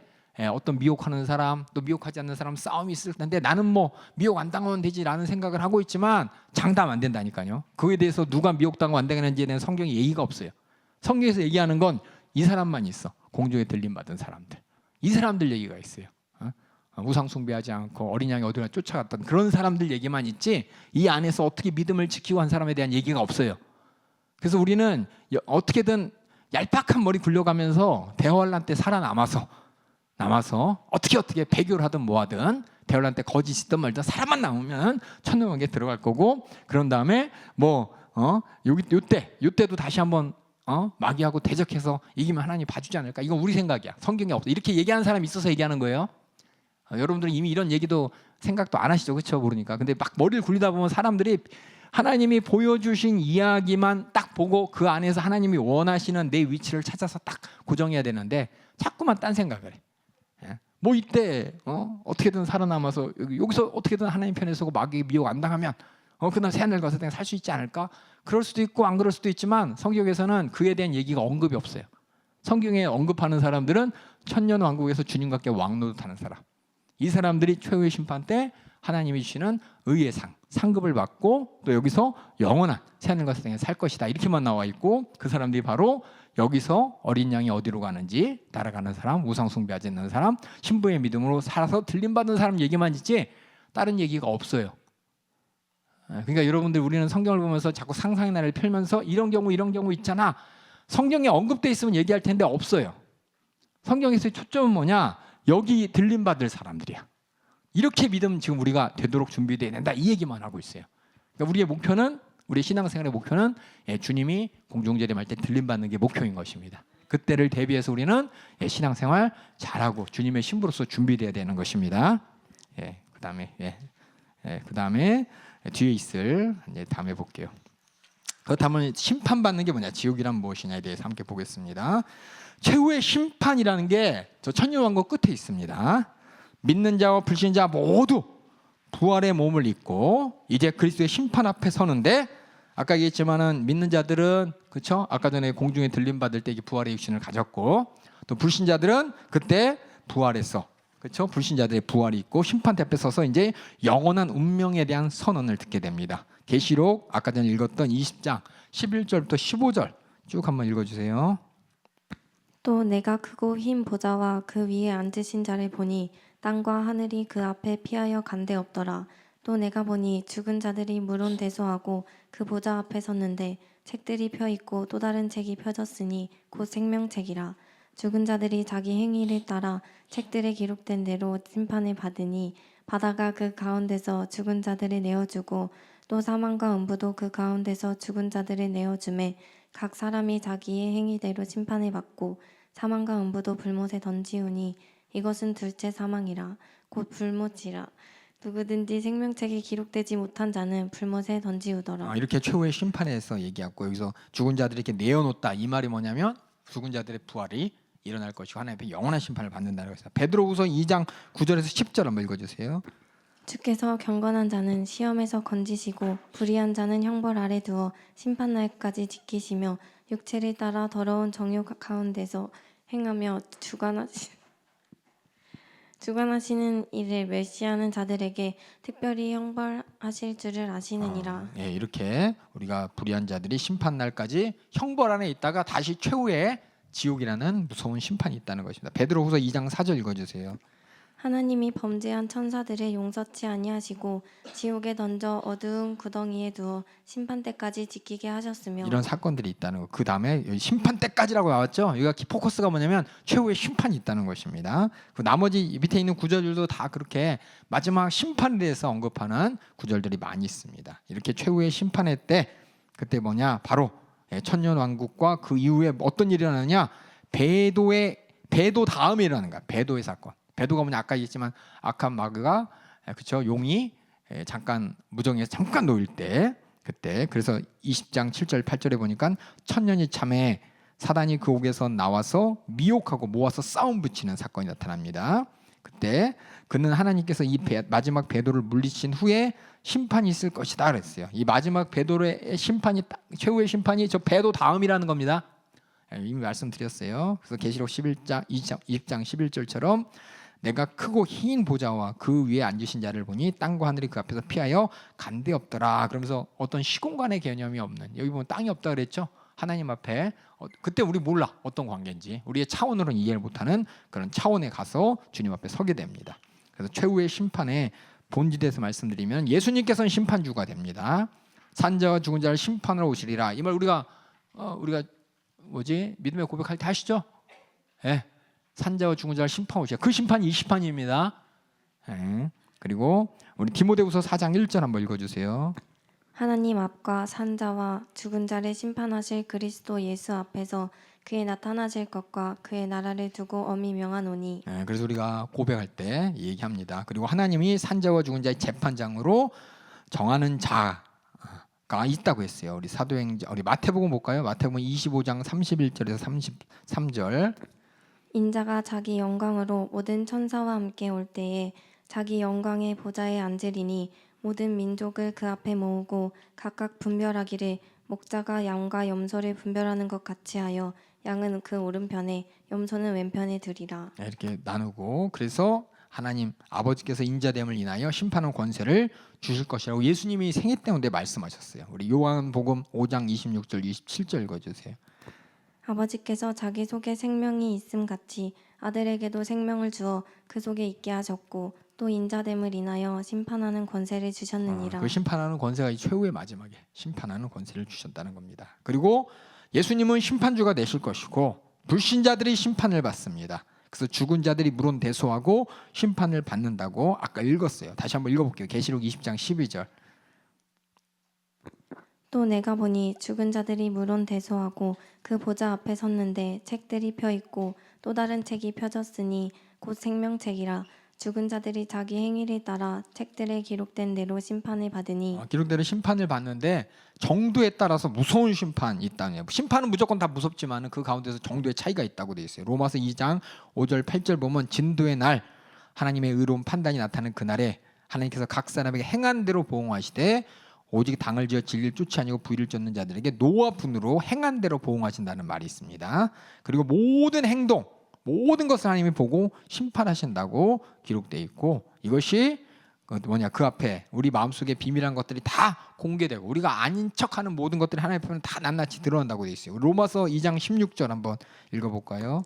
어떤 미혹하는 사람 또 미혹하지 않는 사람 싸움이 있을 텐데 나는 뭐 미혹 안 당하면 되지라는 생각을 하고 있지만 장담 안 된다니까요. 그거에 대해서 누가 미혹당하고 안 당하는지에 대한 성경에 얘기가 없어요. 성경에서 얘기하는 건 이 사람만 있어. 공중에 들림받은 사람들. 이 사람들 얘기가 있어요. 우상 숭배하지 않고 어린 양이 어디나 쫓아갔던 그런 사람들 얘기만 있지 이 안에서 어떻게 믿음을 지키고 한 사람에 대한 얘기가 없어요. 그래서 우리는 어떻게든 얄팍한 머리 굴려가면서 대환란 때 살아남아서 어떻게 배교를 하든 뭐하든 대환란 때 거짓이든 말든 사람만 남으면 천년왕국에 들어갈 거고 그런 다음에 요때도 다시 한번 마귀하고 대적해서 이기면 하나님 봐주지 않을까? 이건 우리 생각이야. 성경에 없어. 이렇게 얘기하는 사람이 있어서 얘기하는 거예요. 여러분들은 이미 이런 얘기도 생각도 안 하시죠, 그렇죠? 모르니까. 근데 막 머리를 굴리다 보면 사람들이 하나님이 보여주신 이야기만 딱 보고 그 안에서 하나님이 원하시는 내 위치를 찾아서 딱 고정해야 되는데 자꾸만 딴 생각을 해. 뭐 이때 어떻게든 살아남아서 여기서 어떻게든 하나님 편에 서고 마귀의 미혹 안 당하면 그날 새하늘 가서 그냥 살 수 있지 않을까? 그럴 수도 있고 안 그럴 수도 있지만 성경에서는 그에 대한 얘기가 언급이 없어요. 성경에 언급하는 사람들은 1,000년 왕국에서 주님과 함께 왕노릇하는 사람. 이 사람들이 최후의 심판 때 하나님이 주시는 의의 상급을 받고 또 여기서 영원한 새하늘 가서 그냥 살 것이다. 이렇게만 나와 있고 그 사람들이 바로 여기서 어린 양이 어디로 가는지 따라가는 사람, 우상 숭배하지 않는 사람, 신부의 믿음으로 살아서 들림받은 사람 얘기만 있지 다른 얘기가 없어요. 그러니까 여러분들 우리는 성경을 보면서 자꾸 상상의 나래를 펼면서 이런 경우 있잖아. 성경에 언급돼 있으면 얘기할 텐데 없어요. 성경에서의 초점은 뭐냐? 여기 들림받을 사람들이야. 이렇게 믿음 지금 우리가 되도록 준비돼야 된다. 이 얘기만 하고 있어요. 그러니까 우리의 목표는 우리 신앙생활의 목표는 주님이 공중재림할 때 들림받는 게 목표인 것입니다. 그때를 대비해서 우리는 신앙생활 잘하고 주님의 신부로서 준비돼야 되는 것입니다. 그다음에 뒤에 있을 다음에 볼게요. 그렇다면 심판받는 게 뭐냐? 지옥이란 무엇이냐에 대해서 함께 보겠습니다. 최후의 심판이라는 게 저 천년왕국 끝에 있습니다. 믿는 자와 불신자 모두 부활의 몸을 입고 이제 그리스도의 심판 앞에 서는데, 아까 얘기했지만은 믿는 자들은 그렇죠? 아까 전에 공중에 들림 받을 때 부활의 육신을 가졌고, 또 불신자들은 그때 부활했어. 그렇죠? 불신자들의 부활이 있고 심판대 앞에 서서 이제 영원한 운명에 대한 선언을 듣게 됩니다. 계시록 아까 전에 읽었던 20장 11절부터 15절 쭉 한번 읽어주세요. 또 내가 크고 흰 보좌와 그 위에 앉으신 자를 보니 땅과 하늘이 그 앞에 피하여 간데 없더라. 또 내가 보니 죽은 자들이 물온대소하고 그 보좌 앞에 섰는데 책들이 펴 있고 또 다른 책이 펴졌으니 곧 생명책이라. 죽은 자들이 자기 행위를 따라 책들에 기록된 대로 심판을 받으니 바다가 그 가운데서 죽은 자들을 내어주고 또 사망과 음부도 그 가운데서 죽은 자들을 내어주매 각 사람이 자기의 행위대로 심판을 받고 사망과 음부도 불못에 던지우니 이것은 둘째 사망이라. 곧 불못이라. 누구든지 생명책에 기록되지 못한 자는 불못에 던지우더라. 이렇게 최후의 심판에서 얘기하고, 여기서 죽은 자들이 이렇게 내어놓다, 이 말이 뭐냐면 죽은 자들의 부활이 일어날 것이고 하나님 앞에 영원한 심판을 받는다는 것이다. 베드로후서 2장 9절에서 10절 한번 읽어주세요. 주께서 경건한 자는 시험에서 건지시고 불의한 자는 형벌 아래 두어 심판날까지 지키시며 육체를 따라 더러운 정욕 가운데서 행하며 주관하시는 일을 멸시하는 자들에게 특별히 형벌하실 줄을 아시느니라. 이렇게 우리가 불의한 자들이 심판날까지 형벌 안에 있다가 다시 최후의 지옥이라는 무서운 심판이 있다는 것입니다. 베드로후서 2장 4절 읽어주세요. 하나님이 범죄한 천사들을 용서치 아니하시고 지옥에 던져 어두운 구덩이에 두어 심판 때까지 지키게 하셨으며, 이런 사건들이 있다는 거. 그 다음에 심판 때까지라고 나왔죠. 여기가 포커스가 뭐냐면 최후의 심판이 있다는 것입니다. 그 나머지 밑에 있는 구절들도 다 그렇게 마지막 심판에 대해서 언급하는 구절들이 많이 있습니다. 이렇게 최후의 심판의 때, 그때 뭐냐, 바로 천년 왕국과 그 이후에 어떤 일이 일어나느냐, 배도 다음에 일어나는 거야. 배도의 사건. 배도가 뭐냐, 아까 얘기했지만 악한 마귀가 그렇죠, 용이 잠깐 무정에서 잠깐 놓일 때, 그때 그래서 20장 7절 8절에 보니까 천년이 참에 사단이 그 옥에서 나와서 미혹하고 모아서 싸움 붙이는 사건이 나타납니다. 그때 그는 하나님께서 이 마지막 배도를 물리친 후에 심판이 있을 것이다 그랬어요. 이 마지막 배도의 심판이, 최후의 심판이 저 배도 다음이라는 겁니다. 이미 말씀드렸어요. 그래서 계시록 11장 20장 11절처럼 내가 크고 흰 보좌와 그 위에 앉으신 자를 보니 땅과 하늘이 그 앞에서 피하여 간데 없더라. 그러면서 어떤 시공간의 개념이 없는, 여기 보면 땅이 없다 그랬죠. 하나님 앞에 그때 우리 몰라 어떤 관계인지, 우리의 차원으로는 이해를 못하는 그런 차원에 가서 주님 앞에 서게 됩니다. 그래서 최후의 심판의 본질에서 말씀드리면 예수님께서는 심판주가 됩니다. 산자와 죽은 자를 심판하러 오시리라. 이 말 우리가 믿음의 고백할 때 하시죠? 산자와 죽은 자를 심판하러 오시리라. 그 심판이 이 심판입니다. 그리고 우리 디모데후서 4장 1절 한번 읽어주세요. 하나님 앞과 산자와 죽은 자를 심판하실 그리스도 예수 앞에서 그의 나타나실 것과 그의 나라를 두고 엄히 명하노니. 그래서 우리가 고백할 때 얘기합니다. 그리고 하나님이 산자와 죽은 자의 재판장으로 정하는 자가 있다고 했어요. 우리 사도행전, 우리 마태복음 볼까요? 마태복음 25장 31절에서 33절. 인자가 자기 영광으로 모든 천사와 함께 올 때에 자기 영광의 보좌에 앉으리니 모든 민족을 그 앞에 모으고 각각 분별하기를 목자가 양과 염소를 분별하는 것 같이 하여 양은 그 오른편에 염소는 왼편에 두리라. 이렇게 나누고, 그래서 하나님 아버지께서 인자됨을 인하여 심판의 권세를 주실 것이라고 예수님이 생애 때문에 말씀하셨어요. 우리 요한복음 5장 26절 27절 읽어주세요. 아버지께서 자기 속에 생명이 있음 같이 아들에게도 생명을 주어 그 속에 있게 하셨고 또 인자됨을 인하여 심판하는 권세를 주셨느니라. 그 심판하는 권세가 이 최후의 마지막에 심판하는 권세를 주셨다는 겁니다. 그리고 예수님은 심판주가 되실 것이고 불신자들이 심판을 받습니다. 그래서 죽은 자들이 물론 대소하고 심판을 받는다고 아까 읽었어요. 다시 한번 읽어볼게요. 계시록 20장 12절. 또 내가 보니 죽은 자들이 물론 대소하고 그 보좌 앞에 섰는데 책들이 펴 있고 또 다른 책이 펴졌으니 곧 생명책이라. 죽은 자들이 자기 행위를 따라 책들에 기록된 대로 심판을 받으니. 기록대로 심판을 받는데 정도에 따라서 무서운 심판이 있다네요. 심판은 무조건 다 무섭지만 그 가운데서 정도의 차이가 있다고 되어 있어요. 로마서 2장 5절 8절 보면 진도의 날 하나님의 의로운 판단이 나타나는 그날에 하나님께서 각 사람에게 행한 대로 보응하시되 오직 당을 지어 진리를 쫓지 아니고 부의를 쫓는 자들에게 노와 분으로 행한 대로 보응하신다는 말이 있습니다. 그리고 모든 행동, 모든 것을 하나님이 보고 심판하신다고 기록되어 있고, 이것이 그 앞에 우리 마음속에 비밀한 것들이 다 공개되고 우리가 아닌 척하는 모든 것들이 하나님 앞에는 다 낱낱이 드러난다고 되어 있어요. 로마서 2장 16절 한번 읽어볼까요?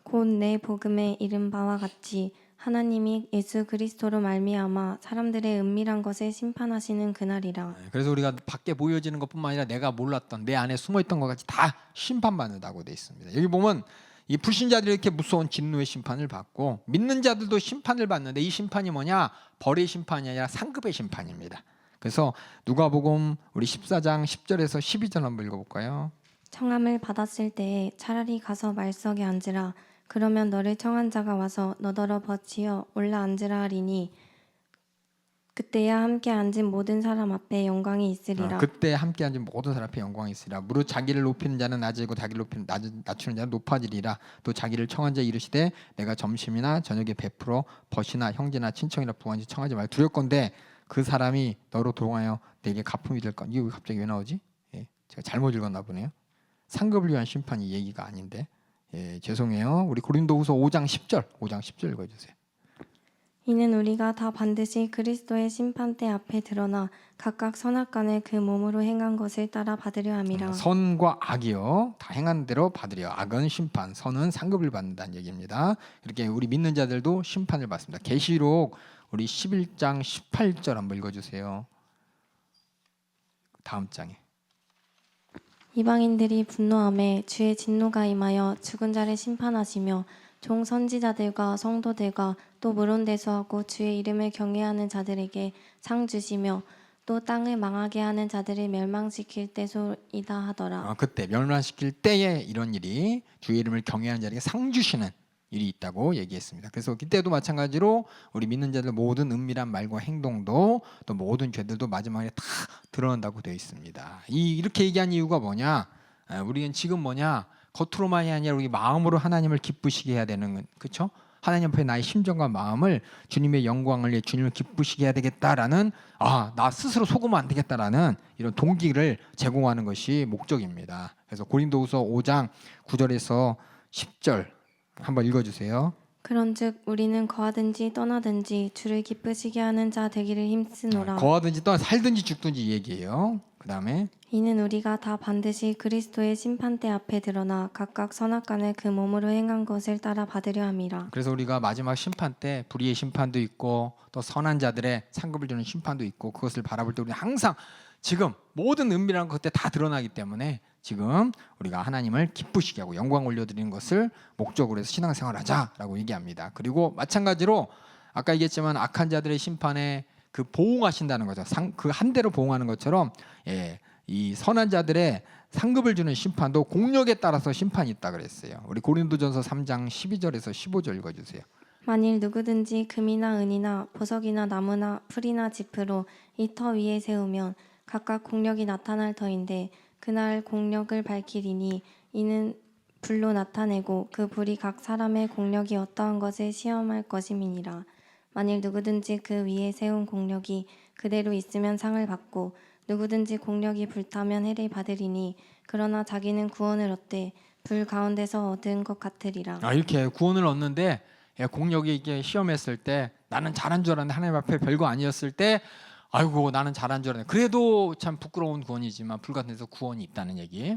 곧 내 복음에 이른 바와 같이 하나님이 예수 그리스도로 말미암아 사람들의 은밀한 것을 심판하시는 그날이라. 그래서 우리가 밖에 보여지는 것뿐만 아니라 내가 몰랐던 내 안에 숨어있던 것까지 다 심판받는다고 되어 있습니다. 여기 보면 이 불신자들이 이렇게 무서운 진노의 심판을 받고 믿는 자들도 심판을 받는데 이 심판이 뭐냐? 벌의 심판이 아니라 상급의 심판입니다. 그래서 누가복음 우리 14장 10절에서 12절 한번 읽어볼까요? 청함을 받았을 때에 차라리 가서 말석에 앉으라. 그러면 너를 청한 자가 와서 너더러 버치어 올라 앉으라 하리니 그때야 함께 앉은 모든 사람 앞에 영광이 있으리라. 그때 함께 앉은 모든 사람 앞에 영광이 있으리라. 무릇 자기를 높이는 자는 낮아지고 자기를 낮추는 자는 높아지리라. 또 자기를 청한 자 이르시되 내가 점심이나 저녁에 베풀어 벗이나 형제나 친척이나 부한지 청하지 말라. 두렵건대 그 사람이 너로 동하여 내게 가품이 될 것. 이게 갑자기 왜 나오지? 제가 잘못 읽었나 보네요. 상급을 위한 심판이 얘기가 아닌데. 죄송해요. 우리 고린도후서 5장 10절 읽어주세요. 이는 우리가 다 반드시 그리스도의 심판대 앞에 드러나 각각 선악간을 그 몸으로 행한 것을 따라 받으려 함이라. 선과 악이요 다 행한 대로 받으려. 악은 심판, 선은 상급을 받는다는 얘기입니다. 이렇게 우리 믿는 자들도 심판을 받습니다. 계시록 우리 11장 18절 한번 읽어주세요. 다음 장에. 이방인들이 분노하매 주의 진노가 임하여 죽은 자를 심판하시며 종 선지자들과 성도들과 또 물론대수하고 주의 이름을 경외하는 자들에게 상 주시며 또 땅을 망하게 하는 자들을 멸망시킬 때소이다 하더라. 그때 멸망시킬 때에 이런 일이 주의 이름을 경외하는 자에게 상 주시는 일이 있다고 얘기했습니다. 그래서 그때도 마찬가지로 우리 믿는 자들 모든 은밀한 말과 행동도 또 모든 죄들도 마지막에 다 드러난다고 되어 있습니다. 이렇게 얘기한 이유가 뭐냐? 우리는 지금 뭐냐? 겉으로만이 아니라 우리 마음으로 하나님을 기쁘시게 해야 되는, 그렇죠? 하나님 앞에 나의 심정과 마음을 주님의 영광을 위해 주님을 기쁘시게 해야 되겠다라는, 나 스스로 속으면 안 되겠다라는 이런 동기를 제공하는 것이 목적입니다. 그래서 고린도후서 5장 9절에서 10절 한번 읽어주세요. 그런즉 우리는 거하든지 떠나든지 주를 기쁘시게 하는 자 되기를 힘쓰노라. 거하든지 살든지 죽든지 얘기해요. 그 다음에 이는 우리가 다 반드시 그리스도의 심판대 앞에 드러나 각각 선악간을 그 몸으로 행한 것을 따라 받으려 함이라. 그래서 우리가 마지막 심판 때 불의의 심판도 있고 또 선한 자들의 상급을 주는 심판도 있고, 그것을 바라볼 때 우리는 항상 지금 모든 은밀한 것 그때 다 드러나기 때문에 지금 우리가 하나님을 기쁘시게 하고 영광 올려드리는 것을 목적으로 해서 신앙생활 하자라고 얘기합니다. 그리고 마찬가지로 아까 얘기했지만 악한 자들의 심판에 그 보응하신다는 거죠. 그 한 대로 보응하는 것처럼 이 선한 자들의 상급을 주는 심판도 공력에 따라서 심판이 있다 그랬어요. 우리 고린도전서 3장 12절에서 15절 읽어주세요. 만일 누구든지 금이나 은이나 보석이나 나무나 풀이나 짚으로 이 터 위에 세우면 각각 공력이 나타날 터인데 그날 공력을 밝히리니 이는 불로 나타내고 그 불이 각 사람의 공력이 어떠한 것을 시험할 것임이니라. 만일 누구든지 그 위에 세운 공력이 그대로 있으면 상을 받고 누구든지 공력이 불타면 해를 받으리니 그러나 자기는 구원을 얻되 불 가운데서 얻은 것 같으리라. 이렇게 구원을 얻는데 공력이 이게 시험했을 때 나는 잘한 줄 알았는데 하나님 앞에 별거 아니었을 때 아이고 나는 잘한 줄 알았는데 그래도 참 부끄러운 구원이지만 불 같은 데서 구원이 있다는 얘기.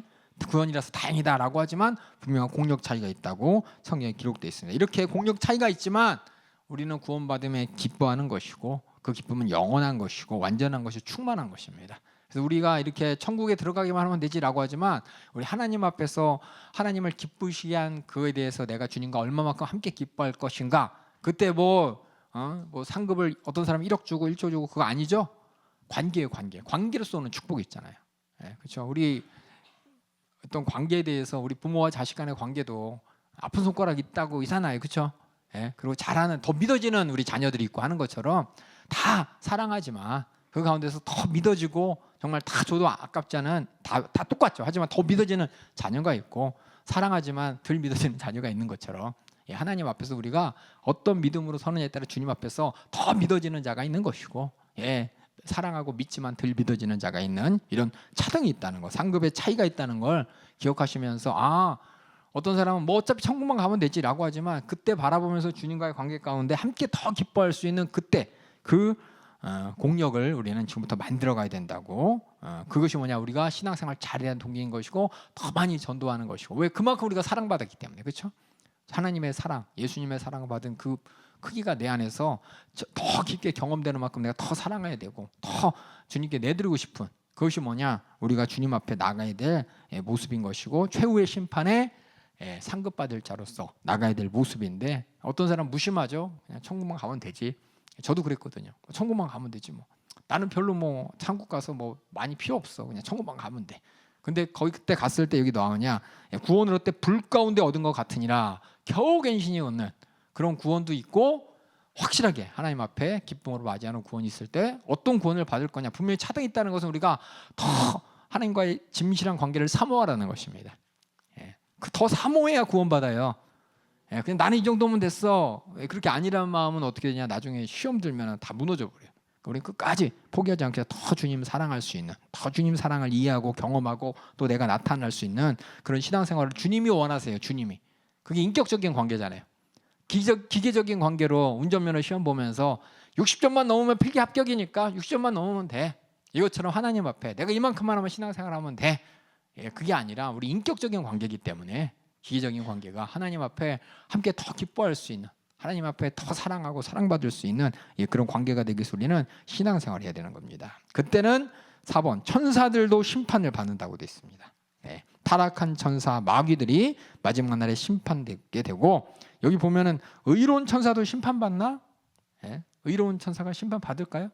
구원이라서 다행이다라고 하지만 분명한 공력 차이가 있다고 성경에 기록되어 있습니다. 이렇게 공력 차이가 있지만 우리는 구원받음에 기뻐하는 것이고 그 기쁨은 영원한 것이고 완전한 것이 충만한 것입니다. 그래서 우리가 이렇게 천국에 들어가기만 하면 되지라고 하지만 우리 하나님 앞에서 하나님을 기쁘시게 한 그에 대해서 내가 주님과 얼마만큼 함께 기뻐할 것인가. 그때 뭐 상급을 어떤 사람이 1억 주고 1조 주고 그거 아니죠. 관계예요. 관계로서 오는 축복이 있잖아요. 그렇죠. 우리 어떤 관계에 대해서 우리 부모와 자식 간의 관계도 아픈 손가락 있다고 있잖아요. 그렇죠. 그리고 잘하는 더 믿어지는 우리 자녀들이 있고 하는 것처럼 다 사랑하지만 그 가운데서 더 믿어지고 정말 다 줘도 아깝지 않은 다 똑같죠. 하지만 더 믿어지는 자녀가 있고 사랑하지만 덜 믿어지는 자녀가 있는 것처럼 예, 하나님 앞에서 우리가 어떤 믿음으로 서느냐에 따라 주님 앞에서 더 믿어지는 자가 있는 것이고, 예, 사랑하고 믿지만 덜 믿어지는 자가 있는 이런 차등이 있다는 거, 상급의 차이가 있다는 걸 기억하시면서 어떤 사람은 뭐 어차피 천국만 가면 되지라고 하지만 그때 바라보면서 주님과의 관계 가운데 함께 더 기뻐할 수 있는 그때 그 공력을 우리는 지금부터 만들어 가야 된다고. 그것이 뭐냐, 우리가 신앙생활 잘해야 하는 동기인 것이고 더 많이 전도하는 것이고. 왜? 그만큼 우리가 사랑받았기 때문에. 그렇죠? 하나님의 사랑, 예수님의 사랑을 받은 그 크기가 내 안에서 더 깊게 경험되는 만큼 내가 더 사랑해야 되고 더 주님께 내드리고 싶은, 그것이 뭐냐, 우리가 주님 앞에 나가야 될 모습인 것이고 최후의 심판에 상급받을 자로서 나가야 될 모습인데, 어떤 사람 무심하죠. 그냥 천국만 가면 되지. 저도 그랬거든요. 천국만 가면 되지 뭐. 나는 별로 뭐 천국 가서 뭐 많이 필요 없어. 그냥 천국만 가면 돼. 근데 거기 그때 갔을 때 여기 나오냐, 구원을 얻되 불 가운데 얻은 것 같으니라 겨우 갱신이 얻는 그런 구원도 있고, 확실하게 하나님 앞에 기쁨으로 맞이하는 구원이 있을 때 어떤 구원을 받을 거냐, 분명히 차등이 있다는 것은 우리가 더 하나님과의 진실한 관계를 사모하라는 것입니다. 더 사모해야 구원받아요. 그냥 나는 이 정도면 됐어, 그렇게 아니라는 마음은 어떻게 되냐, 나중에 시험 들면 다 무너져 버려요. 우리는 끝까지 포기하지 않게 더 주님 사랑할 수 있는, 더 주님 사랑을 이해하고 경험하고 또 내가 나타날 수 있는 그런 신앙생활을 주님이 원하세요. 주님이. 그게 인격적인 관계잖아요. 기계적인 관계로 운전면허 시험 보면서 60점만 넘으면 필기 합격이니까 60점만 넘으면 돼, 이것처럼 하나님 앞에 내가 이만큼만 하면 신앙생활하면 돼, 그게 아니라 우리 인격적인 관계이기 때문에 기계적인 관계가 하나님 앞에 함께 더 기뻐할 수 있는, 하나님 앞에 더 사랑하고 사랑받을 수 있는 그런 관계가 되기 위해서 우리는 신앙생활을 해야 되는 겁니다. 그때는 4번 천사들도 심판을 받는다고 되어 있습니다. 타락한 천사 마귀들이 마지막 날에 심판되게 되고, 여기 보면은 의로운 천사도 심판받나? 의로운 천사가 심판받을까요?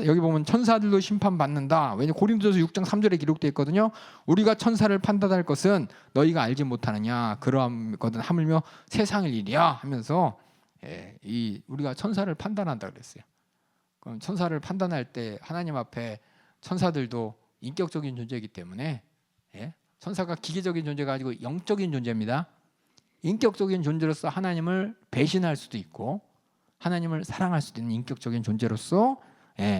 여기 보면 천사들도 심판받는다. 왜냐하면 고린도전서 6장 3절에 기록되어 있거든요. 우리가 천사를 판단할 것은 너희가 알지 못하느냐, 그러한 것은 하물며 세상의 일이야 하면서 우리가 천사를 판단한다 그랬어요. 그럼 천사를 판단할 때 하나님 앞에 천사들도 인격적인 존재이기 때문에, 천사가 기계적인 존재가 아니고 영적인 존재입니다. 인격적인 존재로서 하나님을 배신할 수도 있고 하나님을 사랑할 수도 있는 인격적인 존재로서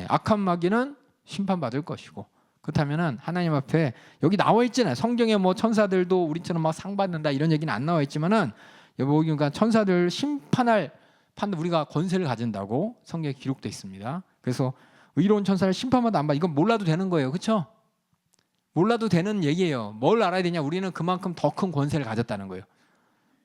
악한 마귀는 심판받을 것이고, 그렇다면은 하나님 앞에 여기 나와 있잖아요. 성경에 뭐 천사들도 우리처럼 막 상 받는다 이런 얘기는 안 나와 있지만은 여기 그러니까 천사들 심판할 판단, 우리가 권세를 가진다고 성경에 기록되어 있습니다. 그래서 의로운 천사를 심판마다 안 받, 이건 몰라도 되는 거예요. 그렇죠? 몰라도 되는 얘기예요. 뭘 알아야 되냐, 우리는 그만큼 더 큰 권세를 가졌다는 거예요.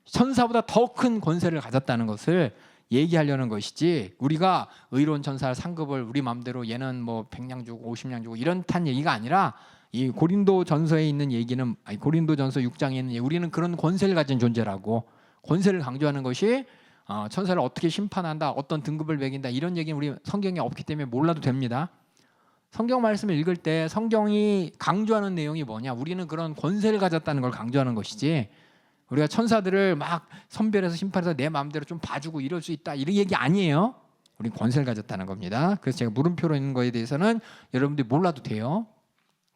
천사보다 더 큰 권세를 가졌다는 것을 얘기하려는 것이지, 우리가 의로운 천사 상급을 우리 마음대로 얘는 뭐 100냥 주고 50냥 주고 이런 탄 얘기가 아니라, 이 고린도전서에 있는 얘기는, 고린도전서 6장에 있는 얘기, 우리는 그런 권세를 가진 존재라고, 권세를 강조하는 것이 천사를 어떻게 심판한다, 어떤 등급을 매긴다 이런 얘기는 우리 성경에 없기 때문에 몰라도 됩니다. 성경 말씀을 읽을 때 성경이 강조하는 내용이 뭐냐, 우리는 그런 권세를 가졌다는 걸 강조하는 것이지, 우리가 천사들을 막 선별해서 심판해서 내 마음대로 좀 봐주고 이럴 수 있다 이런 얘기 아니에요. 우리 권세를 가졌다는 겁니다. 그래서 제가 물음표로 있는 거에 대해서는 여러분들이 몰라도 돼요.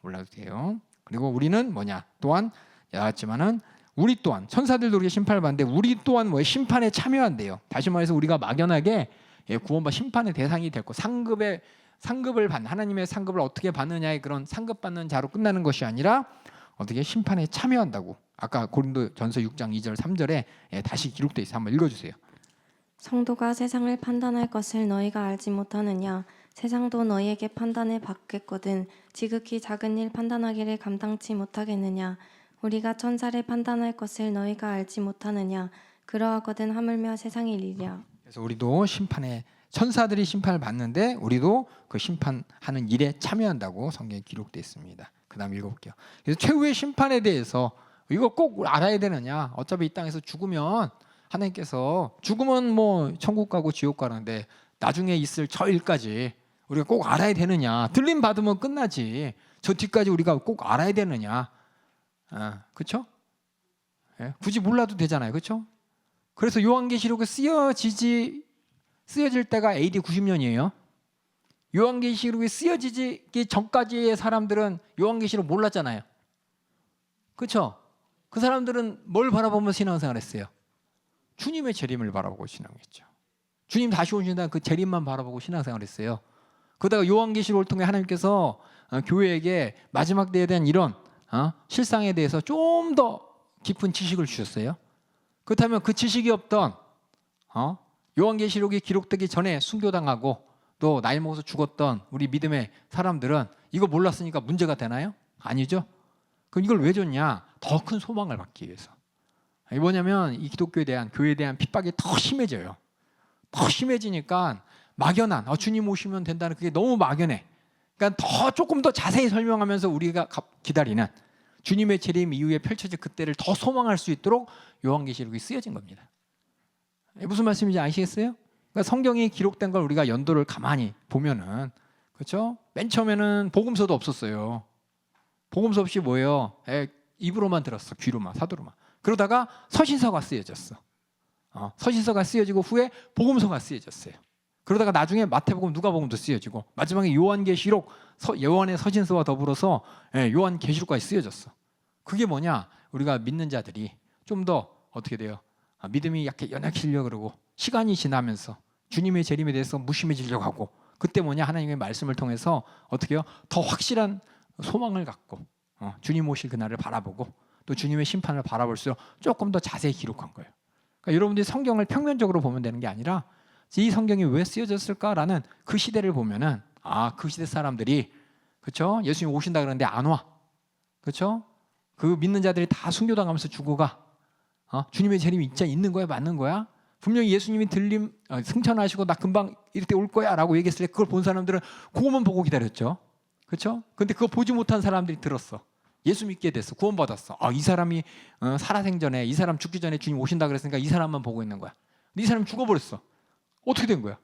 몰라도 돼요. 그리고 우리는 뭐냐, 또한 나왔지만은 우리 또한 천사들도 우리가 심판을 받는데 우리 또한 뭐 심판에 참여한대요. 다시 말해서 우리가 막연하게 구원받 심판의 대상이 됐고 상급을 받는, 하나님의 상급을 어떻게 받느냐의 그런 상급받는 자로 끝나는 것이 아니라 어떻게 심판에 참여한다고 아까 고린도전서 6장 2절 3절에 다시 기록되어 있어요. 한번 읽어주세요. 성도가 세상을 판단할 것을 너희가 알지 못하느냐, 세상도 너희에게 판단을 받겠거든 지극히 작은 일 판단하기를 감당치 못하겠느냐. 우리가 천사를 판단할 것을 너희가 알지 못하느냐, 그러하거든 하물며 세상의 일이랴. 그래서 우리도 심판에, 천사들이 심판을 받는데 우리도 그 심판하는 일에 참여한다고 성경에 기록되어 있습니다. 그 다음 읽어볼게요. 그래서 최후의 심판에 대해서 이거 꼭 알아야 되느냐, 어차피 이 땅에서 죽으면 하나님께서, 죽으면 뭐 천국 가고 지옥 가는데 나중에 있을 저 일까지 우리가 꼭 알아야 되느냐, 들림 받으면 끝나지 저 뒤까지 우리가 꼭 알아야 되느냐, 그렇죠? 굳이 몰라도 되잖아요. 그렇죠? 그래서 요한계시록에 쓰여질 때가 AD 90년이에요. 요한계시록이 쓰여지기 전까지의 사람들은 요한계시록 몰랐잖아요. 그렇죠? 그 사람들은 뭘 바라보면서 신앙생활했어요? 주님의 재림을 바라보고 신앙했죠. 주님 다시 오신다는 그 재림만 바라보고 신앙생활했어요. 그러다가 요한계시록을 통해 하나님께서 교회에게 마지막 때에 대한 이런 실상에 대해서 좀 더 깊은 지식을 주셨어요. 그렇다면 그 지식이 없던 요한계시록이 기록되기 전에 순교당하고 또 나이 먹어서 죽었던 우리 믿음의 사람들은 이거 몰랐으니까 문제가 되나요? 아니죠. 그럼 이걸 왜 줬냐? 더 큰 소망을 받기 위해서. 이게 뭐냐면 이 기독교에 대한, 교회에 대한 핍박이 더 심해져요. 더 심해지니까 막연한 주님 오시면 된다는 그게 너무 막연해. 그러니까 조금 더 자세히 설명하면서 우리가 기다리는 주님의 재림 이후에 펼쳐질 그때를 더 소망할 수 있도록 요한계시록이 쓰여진 겁니다. 무슨 말씀인지 아시겠어요? 그러니까 성경이 기록된 걸 우리가 연도를 가만히 보면은, 그렇죠? 맨 처음에는 복음서도 없었어요. 복음서 없이 뭐예요? 입으로만 들었어. 귀로만, 사도로만. 그러다가 서신서가 쓰여졌어. 서신서가 쓰여지고 후에 복음서가 쓰여졌어요. 그러다가 나중에 마태복음, 누가복음도 쓰여지고 마지막에 요한계시록, 요한의 서신서와 더불어서 요한계시록까지 쓰여졌어. 그게 뭐냐? 우리가 믿는 자들이 좀 더 어떻게 돼요? 믿음이 약간 연약해지려고 그러고 시간이 지나면서 주님의 재림에 대해서 무심해지려고 하고 그때 뭐냐? 하나님의 말씀을 통해서 어떻게 해요? 더 확실한 소망을 갖고 주님 오실 그날을 바라보고 또 주님의 심판을 바라볼수록 조금 더 자세히 기록한 거예요. 그러니까 여러분들이 성경을 평면적으로 보면 되는 게 아니라 이 성경이 왜 쓰여졌을까라는 그 시대를 보면은 그 시대 사람들이, 그렇죠? 예수님 오신다 그러는데 안 와. 그렇죠? 그 믿는 자들이 다 순교당하면서 죽어가. 주님의 재림이 진짜 있는 거야, 맞는 거야? 분명히 예수님이 승천하시고 나 금방 이때 올 거야라고 얘기했을 때 그걸 본 사람들은 그것만 보고 기다렸죠. 그렇죠? 근데 그거 보지 못한 사람들이 들었어. 예수 믿게 됐어. 구원받았어. 이 사람이 살아생전에, 이 사람 죽기 전에 주님 오신다 그랬으니까 이 사람만 보고 있는 거야. 근데 이 사람 죽어버렸어. 어떻게 된 거야?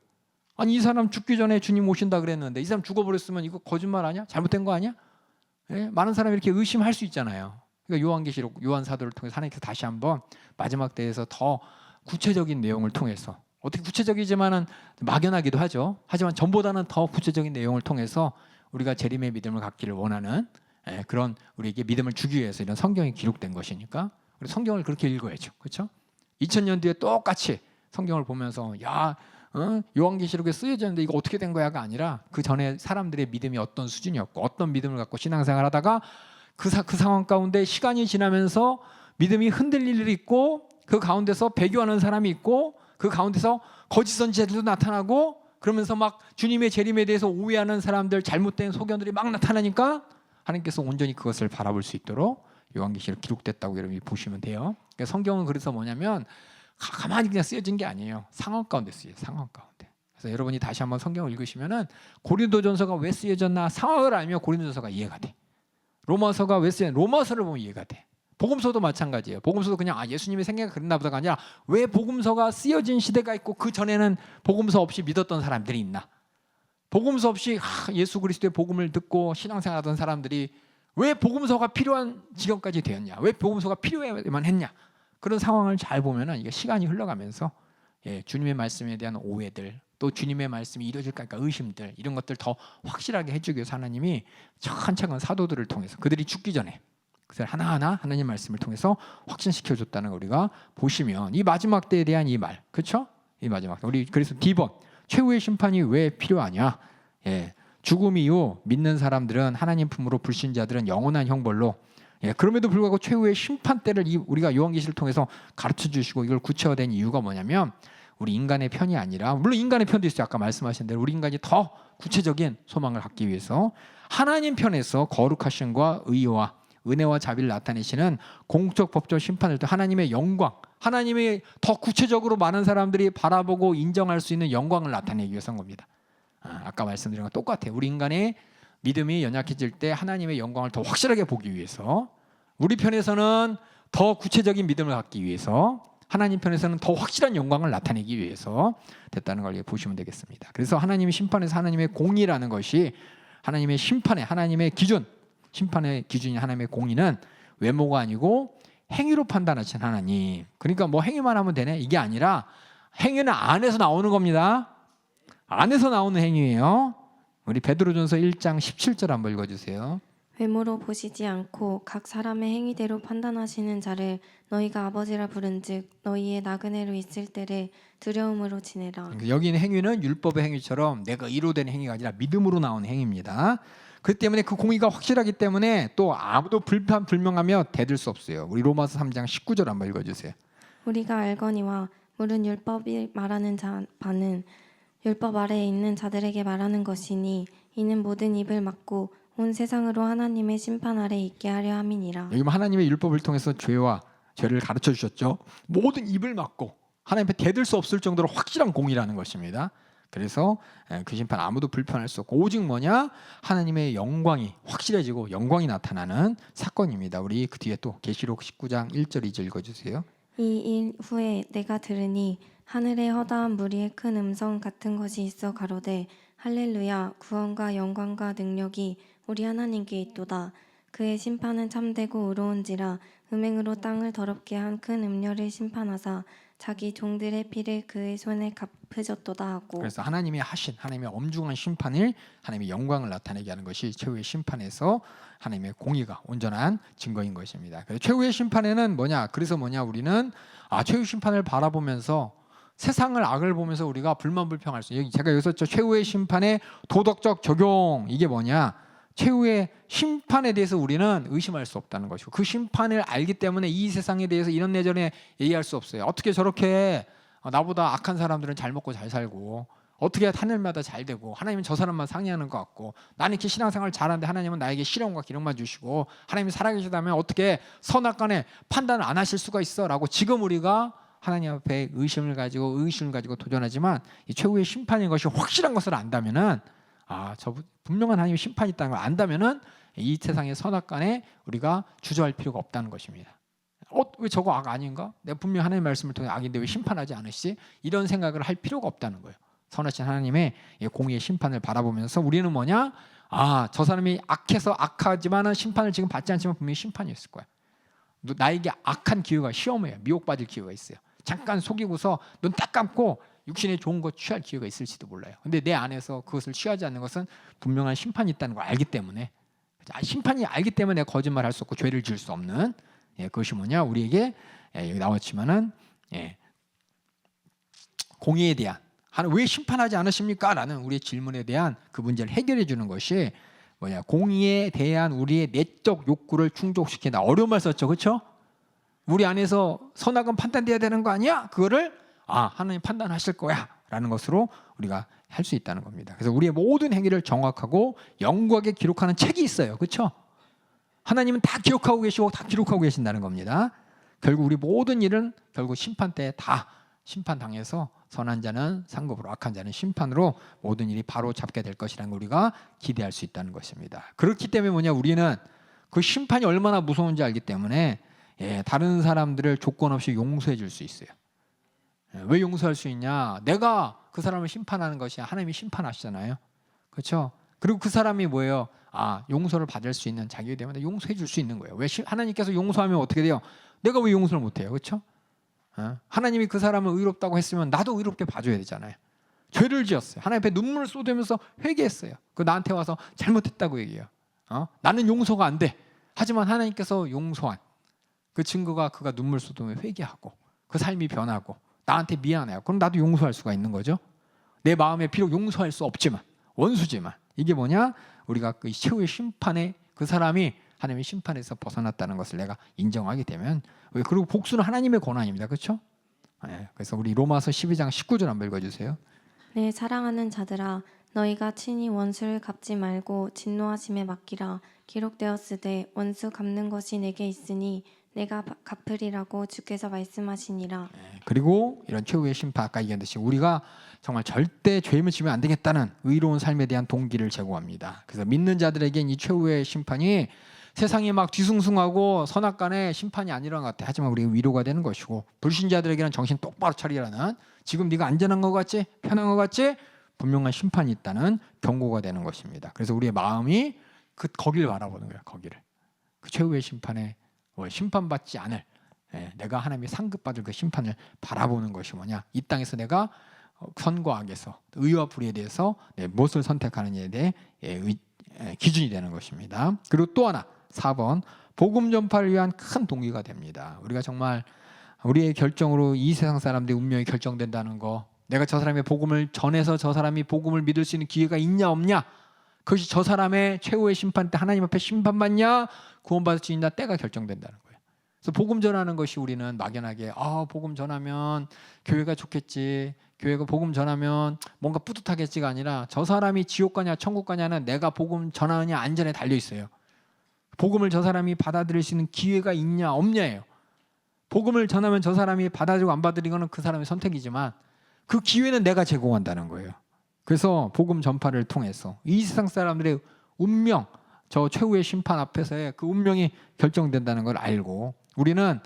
아니 이 사람 죽기 전에 주님 오신다 그랬는데 이 사람 죽어버렸으면 이거 거짓말 아니야? 잘못된 거 아니야? 많은 사람이 이렇게 의심할 수 있잖아요. 그러니까 요한계시록, 요한 사도를 통해서 하나님께서 다시 한번 마지막 때에서 더 구체적인 내용을 통해서, 어떻게 구체적이지만은 막연하기도 하죠. 하지만 전보다는 더 구체적인 내용을 통해서 우리가 재림의 믿음을 갖기를 원하는 그런 우리에게 믿음을 주기 위해서 이런 성경이 기록된 것이니까 우리 성경을 그렇게 읽어야죠. 그렇죠? 2000년 뒤에 똑같이 성경을 보면서 요한계시록에 쓰여졌는데 이거 어떻게 된 거야가 아니라 그 전에 사람들의 믿음이 어떤 수준이었고 어떤 믿음을 갖고 신앙생활하다가 그 상황 가운데 시간이 지나면서 믿음이 흔들릴 일이 있고 그 가운데서 배교하는 사람이 있고 그 가운데서 거짓 선지자들도 나타나고 그러면서 막 주님의 재림에 대해서 오해하는 사람들, 잘못된 소견들이 막 나타나니까 하나님께서 온전히 그것을 바라볼 수 있도록 요한계시록 기록됐다고 여러분이 보시면 돼요. 그러니까 성경은 그래서 뭐냐면 가만히 그냥 쓰여진 게 아니에요. 상황 가운데 쓰여요. 상황 가운데. 그래서 여러분이 다시 한번 성경을 읽으시면은 고린도전서가 왜 쓰여졌나 상황을 알면 고린도전서가 이해가 돼. 로마서가 왜 쓰여졌나 로마서를 보면 이해가 돼. 복음서도 마찬가지예요. 복음서도 그냥 예수님의 생애가 그랬나 보다가 아니라 왜 복음서가 쓰여진 시대가 있고 그 전에는 복음서 없이 믿었던 사람들이 있나? 복음서 없이 예수 그리스도의 복음을 듣고 신앙생활하던 사람들이 왜 복음서가 필요한 지경까지 되었냐? 왜 복음서가 필요해야만 했냐? 그런 상황을 잘 보면은 이게 시간이 흘러가면서 주님의 말씀에 대한 오해들, 또 주님의 말씀이 이루어질까 의심들, 이런 것들 더 확실하게 해주기 위해서 하나님이 차근차근 사도들을 통해서 그들이 죽기 전에 그들 하나하나 하나님 말씀을 통해서 확신시켜줬다는 걸 우리가 보시면 이 마지막 때에 대한 이 말, 그렇죠? 이 마지막 때. 우리 그래서 D번 최후의 심판이 왜 필요하냐? 죽음 이후 믿는 사람들은 하나님 품으로 불신자들은 영원한 형벌로 그럼에도 불구하고 최후의 심판 때를 우리가 요한계시를 통해서 가르쳐 주시고 이걸 구체화된 이유가 뭐냐면 우리 인간의 편이 아니라 물론 인간의 편도 있어요. 아까 말씀하신 대로 우리 인간이 더 구체적인 소망을 갖기 위해서 하나님 편에서 거룩하심과 의와 은혜와 자비를 나타내시는 공적 법적 심판을 또 하나님의 영광, 하나님의 더 구체적으로 많은 사람들이 바라보고 인정할 수 있는 영광을 나타내기 위해서인 겁니다. 아까 말씀드린 건 똑같아요. 우리 인간의 믿음이 연약해질 때 하나님의 영광을 더 확실하게 보기 위해서 우리 편에서는 더 구체적인 믿음을 갖기 위해서 하나님 편에서는 더 확실한 영광을 나타내기 위해서 됐다는 걸 보시면 되겠습니다. 그래서 하나님의 심판에서 하나님의 공의라는 것이 하나님의 심판의 하나님의 기준, 심판의 기준이 하나님의 공의는 외모가 아니고 행위로 판단하신 하나님. 그러니까 뭐 행위만 하면 되네 이게 아니라 행위는 안에서 나오는 겁니다. 안에서 나오는 행위예요. 우리 베드로전서 1장 17절 한번 읽어주세요. 외모로 보시지 않고 각 사람의 행위대로 판단하시는 자를 너희가 아버지라 부른즉 너희의 나그네로 있을 때를 두려움으로 지내라. 그러니까 여기 있는 행위는 율법의 행위처럼 내가 의로 되는 행위가 아니라 믿음으로 나오는 행위입니다. 그렇기 때문에 그 공의가 확실하기 때문에 또 아무도 불평하며 대들 수 없어요. 우리 로마서 3장 19절 한번 읽어주세요. 우리가 알거니와 물은 율법이 말하는 바는 율법 아래에 있는 자들에게 말하는 것이니 이는 모든 입을 막고 온 세상으로 하나님의 심판 아래 있게 하려 함이니라. 여기 하나님의 율법을 통해서 죄와 죄를 가르쳐 주셨죠. 모든 입을 막고 하나님 앞에 대들 수 없을 정도로 확실한 공의라는 것입니다. 그래서 그 심판 아무도 불편할 수 없고 오직 뭐냐? 하나님의 영광이 확실해지고 영광이 나타나는 사건입니다. 우리 그 뒤에 또 계시록 19장 1절 2절 읽어주세요. 이 일 후에 내가 들으니 하늘에 허다한 무리의 큰 음성 같은 것이 있어 가로되 할렐루야 구원과 영광과 능력이 우리 하나님께 있도다. 그의 심판은 참되고 의로운지라 음행으로 땅을 더럽게 한 큰 음녀를 심판하사 자기 종들의 피를 그의 손에 갚으셨도다 하고. 그래서 하나님이 하신 하나님의 엄중한 심판을 하나님의 영광을 나타내게 하는 것이 최후의 심판에서 하나님의 공의가 온전한 증거인 것입니다. 그래서 최후의 심판에는 뭐냐? 그래서 뭐냐? 우리는 최후 심판을 바라보면서 세상을 악을 보면서 우리가 불만불평할 수. 여기 제가 여기서 최후의 심판의 도덕적 적용 이게 뭐냐? 최후의 심판에 대해서 우리는 의심할 수 없다는 것이고 그 심판을 알기 때문에 이 세상에 대해서 이런 내전에 얘기할 수 없어요. 어떻게 저렇게 나보다 악한 사람들은 잘 먹고 잘 살고 어떻게 하늘마다 잘 되고 하나님은 저 사람만 상의하는 것 같고 나는 이렇게 신앙생활 잘하는데 하나님은 나에게 시련과 기력만 주시고 하나님이 살아계시다면 어떻게 선악간에 판단을 안 하실 수가 있어? 라고 지금 우리가 하나님 앞에 의심을 가지고 도전하지만 이 최후의 심판인 것이 확실한 것을 안다면은 저 분명한 하나님의 심판이 있다는 걸 안다면은 이 세상의 선악간에 우리가 주저할 필요가 없다는 것입니다. 왜 저거 악 아닌가? 내가 분명 하나님의 말씀을 통해 악인데 왜 심판하지 않으시지? 이런 생각을 할 필요가 없다는 거예요. 선하신 하나님의 공의의 심판을 바라보면서 우리는 뭐냐? 저 사람이 악해서 악하지만은 심판을 지금 받지 않지만 분명히 심판이었을 거야. 나에게 악한 기회가 시험이에요. 미혹받을 기회가 있어요. 잠깐 속이고서 눈 딱 감고 육신에 좋은 것 취할 기회가 있을지도 몰라요. 근데 내 안에서 그것을 취하지 않는 것은 분명한 심판이 있다는 걸 알기 때문에 심판이 알기 때문에 내가 거짓말할 수 없고 죄를 지을 수 없는 그것이 뭐냐? 우리에게 여기 나왔지만은 공의에 대한 왜 심판하지 않으십니까? 라는 우리의 질문에 대한 그 문제를 해결해 주는 것이 뭐냐? 공의에 대한 우리의 내적 욕구를 충족시킨다. 어려운 말 썼죠, 그렇죠? 우리 안에서 선악은 판단돼야 되는 거 아니야? 그거를 하나님 판단하실 거야 라는 것으로 우리가 할 수 있다는 겁니다. 그래서 우리의 모든 행위를 정확하고 영구하게 기록하는 책이 있어요. 그렇죠? 하나님은 다 기억하고 계시고 다 기록하고 계신다는 겁니다. 결국 우리 모든 일은 결국 심판 때 다 심판당해서 선한 자는 상급으로 악한 자는 심판으로 모든 일이 바로 잡게 될 것이라는 걸 우리가 기대할 수 있다는 것입니다. 그렇기 때문에 뭐냐? 우리는 그 심판이 얼마나 무서운지 알기 때문에 다른 사람들을 조건 없이 용서해 줄 수 있어요. 왜 용서할 수 있냐? 내가 그 사람을 심판하는 것이 하나님이 심판하시잖아요. 그렇죠? 그리고 그 사람이 뭐예요? 용서를 받을 수 있는 자격이 되면 용서해 줄 수 있는 거예요. 왜 하나님께서 용서하면 어떻게 돼요? 내가 왜 용서를 못 해요? 그렇죠? 하나님이 그 사람을 의롭다고 했으면 나도 의롭게 봐줘야 되잖아요. 죄를 지었어요. 하나님 앞에 눈물을 쏟으면서 회개했어요. 그 나한테 와서 잘못했다고 얘기해요. 나는 용서가 안 돼. 하지만 하나님께서 용서한 그 증거가 그가 눈물 쏟으며 회개하고 그 삶이 변하고 나한테 미안해요. 그럼 나도 용서할 수가 있는 거죠. 내 마음에 비록 용서할 수 없지만 원수지만 이게 뭐냐? 우리가 그 최후의 심판에 그 사람이 하나님의 심판에서 벗어났다는 것을 내가 인정하게 되면 그리고 복수는 하나님의 권한입니다. 그렇죠? 그래서 우리 로마서 12장 19절 한번 읽어주세요. 내 사랑하는 자들아 너희가 친히 원수를 갚지 말고 진노하심에 맡기라. 기록되었으되 원수 갚는 것이 내게 있으니 내가 갚으리라고 주께서 말씀하시니라. 그리고 이런 최후의 심판 아까 얘기했듯이 우리가 정말 절대 죄임을 지면 안 되겠다는 의로운 삶에 대한 동기를 제공합니다. 그래서 믿는 자들에겐 이 최후의 심판이 세상이 막 뒤숭숭하고 선악간에 심판이 아니란 것 같아. 하지만 우리가 위로가 되는 것이고 불신자들에게는 정신 똑바로 차리라는 지금 네가 안전한 것 같지? 편한 것 같지? 분명한 심판이 있다는 경고가 되는 것입니다. 그래서 우리의 마음이 거기를 바라보는 거예요. 거기를. 그 최후의 심판에 심판받지 않을 내가 하나님의 상급받을 그 심판을 바라보는 것이 뭐냐? 이 땅에서 내가 선과 악에서 의와 불의에 대해서 무엇을 선택하느냐에 대해 기준이 되는 것입니다. 그리고 또 하나 4번 복음 전파를 위한 큰 동기가 됩니다. 우리가 정말 우리의 결정으로 이 세상 사람들의 운명이 결정된다는 거, 내가 저 사람의 복음을 전해서 저 사람이 복음을 믿을 수 있는 기회가 있냐 없냐, 그것이 저 사람의 최후의 심판 때 하나님 앞에 심판받냐 구원받을 수 있냐 때가 결정된다는 거예요. 그래서 복음 전하는 것이 우리는 막연하게 복음 전하면 교회가 좋겠지, 교회가 복음 전하면 뭔가 뿌듯하겠지가 아니라 저 사람이 지옥 가냐 천국 가냐는 내가 복음 전하느냐 안전에 달려 있어요. 복음을 저 사람이 받아들일 수 있는 기회가 있냐 없냐예요. 복음을 전하면 저 사람이 받아들이고 안 받아들이는 건 그 사람의 선택이지만 그 기회는 내가 제공한다는 거예요. 그래서 복음 전파를 통해서 이 세상 사람들의 운명, 저 최후의 심판 앞에서의 그 운명이 결정된다는 걸 알고 우리는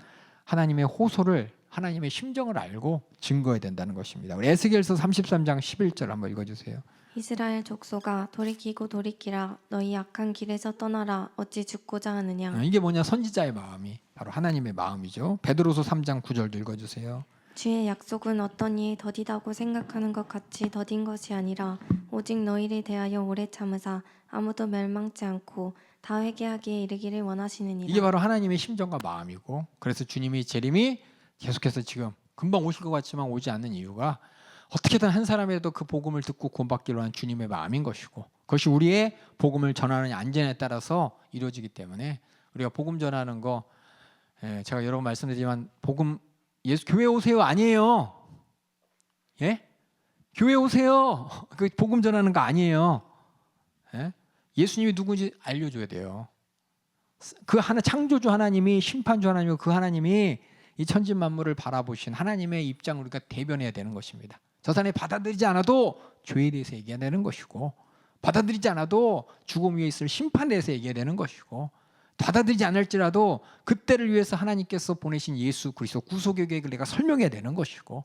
하나님의 호소를, 하나님의 심정을 알고 증거해야 된다는 것입니다. 우리 에스겔서 33장 11절 한번 읽어주세요. 이스라엘 족속아 돌이키고 돌이키라 너희 악한 길에서 떠나라 어찌 죽고자 하느냐. 이게 뭐냐, 선지자의 마음이 바로 하나님의 마음이죠. 베드로서 3장 9절도 읽어주세요. 주의 약속은 어떤 이에 더디다고 생각하는 것 같이 더딘 것이 아니라 오직 너희를 대하여 오래 참으사 아무도 멸망치 않고 다 회개하기에 이르기를 원하시느니라. 이게 바로 하나님의 심정과 마음이고, 그래서 주님이 재림이 계속해서 지금 금방 오실 것 같지만 오지 않는 이유가 어떻게든 한 사람이라도 그 복음을 듣고 구원받기로 한 주님의 마음인 것이고, 그것이 우리의 복음을 전하는 안전에 따라서 이루어지기 때문에 우리가 복음 전하는 거, 제가 여러 번 말씀드리지만 복음, 예수 교회 오세요 아니에요. 예? 교회 오세요. 그 복음 전하는 거 아니에요. 예? 예수님이 누군지 알려줘야 돼요. 그 하나 창조주 하나님이, 심판주 하나님이고 그 하나님이 이 천지 만물을 바라보신 하나님의 입장을 우리가 대변해야 되는 것입니다. 저 사람이 받아들이지 않아도 죄에 대해서 얘기해야 되는 것이고, 받아들이지 않아도 죽음 위에 있을 심판에 대해서 얘기해야 되는 것이고, 받아들이지 않을지라도 그때를 위해서 하나님께서 보내신 예수 그리스도 구속의 계획을 내가 설명해야 되는 것이고,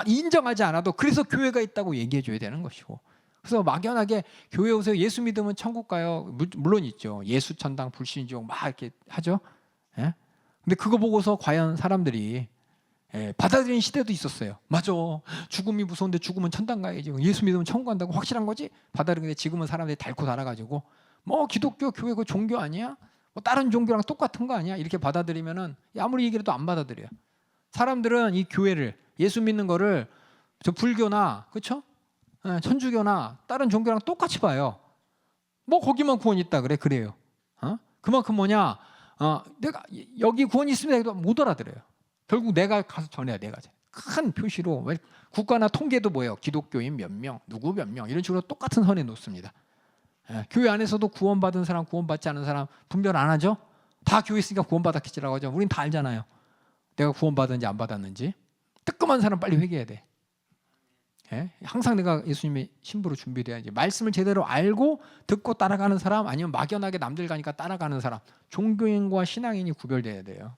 인정하지 않아도 그래서 교회가 있다고 얘기해 줘야 되는 것이고, 그래서 막연하게 교회 오세요, 예수 믿으면 천국 가요, 물론 있죠. 예수 천당 불신지옥 막 이렇게 하죠. 예? 근데 그거 보고서 과연 사람들이 받아들이는 시대도 있었어요. 맞아, 죽음이 무서운데 죽으면 천당 가야지, 예수 믿으면 천국 간다고 확실한 거지? 받아들이는데 지금은 사람들이 닳고 닳아가지고 뭐 기독교 교회 그 종교 아니야? 뭐 다른 종교랑 똑같은 거 아니야? 이렇게 받아들이면은 아무리 얘기해도 안 받아들여요. 사람들은 이 교회를, 예수 믿는 거를 저 불교나 그렇죠? 천주교나 다른 종교랑 똑같이 봐요. 뭐 거기만 구원 있다 그래, 그래요. 그만큼 뭐냐? 내가 여기 구원이 있습니다 해도 못 알아들어요. 결국 내가 가서 전해야 내가 큰 표시로, 국가나 통계도 뭐예요? 기독교인 몇 명, 누구 몇 명 이런 식으로 똑같은 선에 놓습니다. 교회 안에서도 구원받은 사람, 구원받지 않은 사람 분별 안 하죠? 다 교회 있으니까 구원받았겠지라고 하죠. 우린 다 알잖아요. 내가 구원받았는지 안 받았는지. 뜨끔한 사람 빨리 회개해야 돼. 항상 내가 예수님의 신부로 준비돼야지. 말씀을 제대로 알고 듣고 따라가는 사람, 아니면 막연하게 남들 가니까 따라가는 사람, 종교인과 신앙인이 구별돼야 돼요.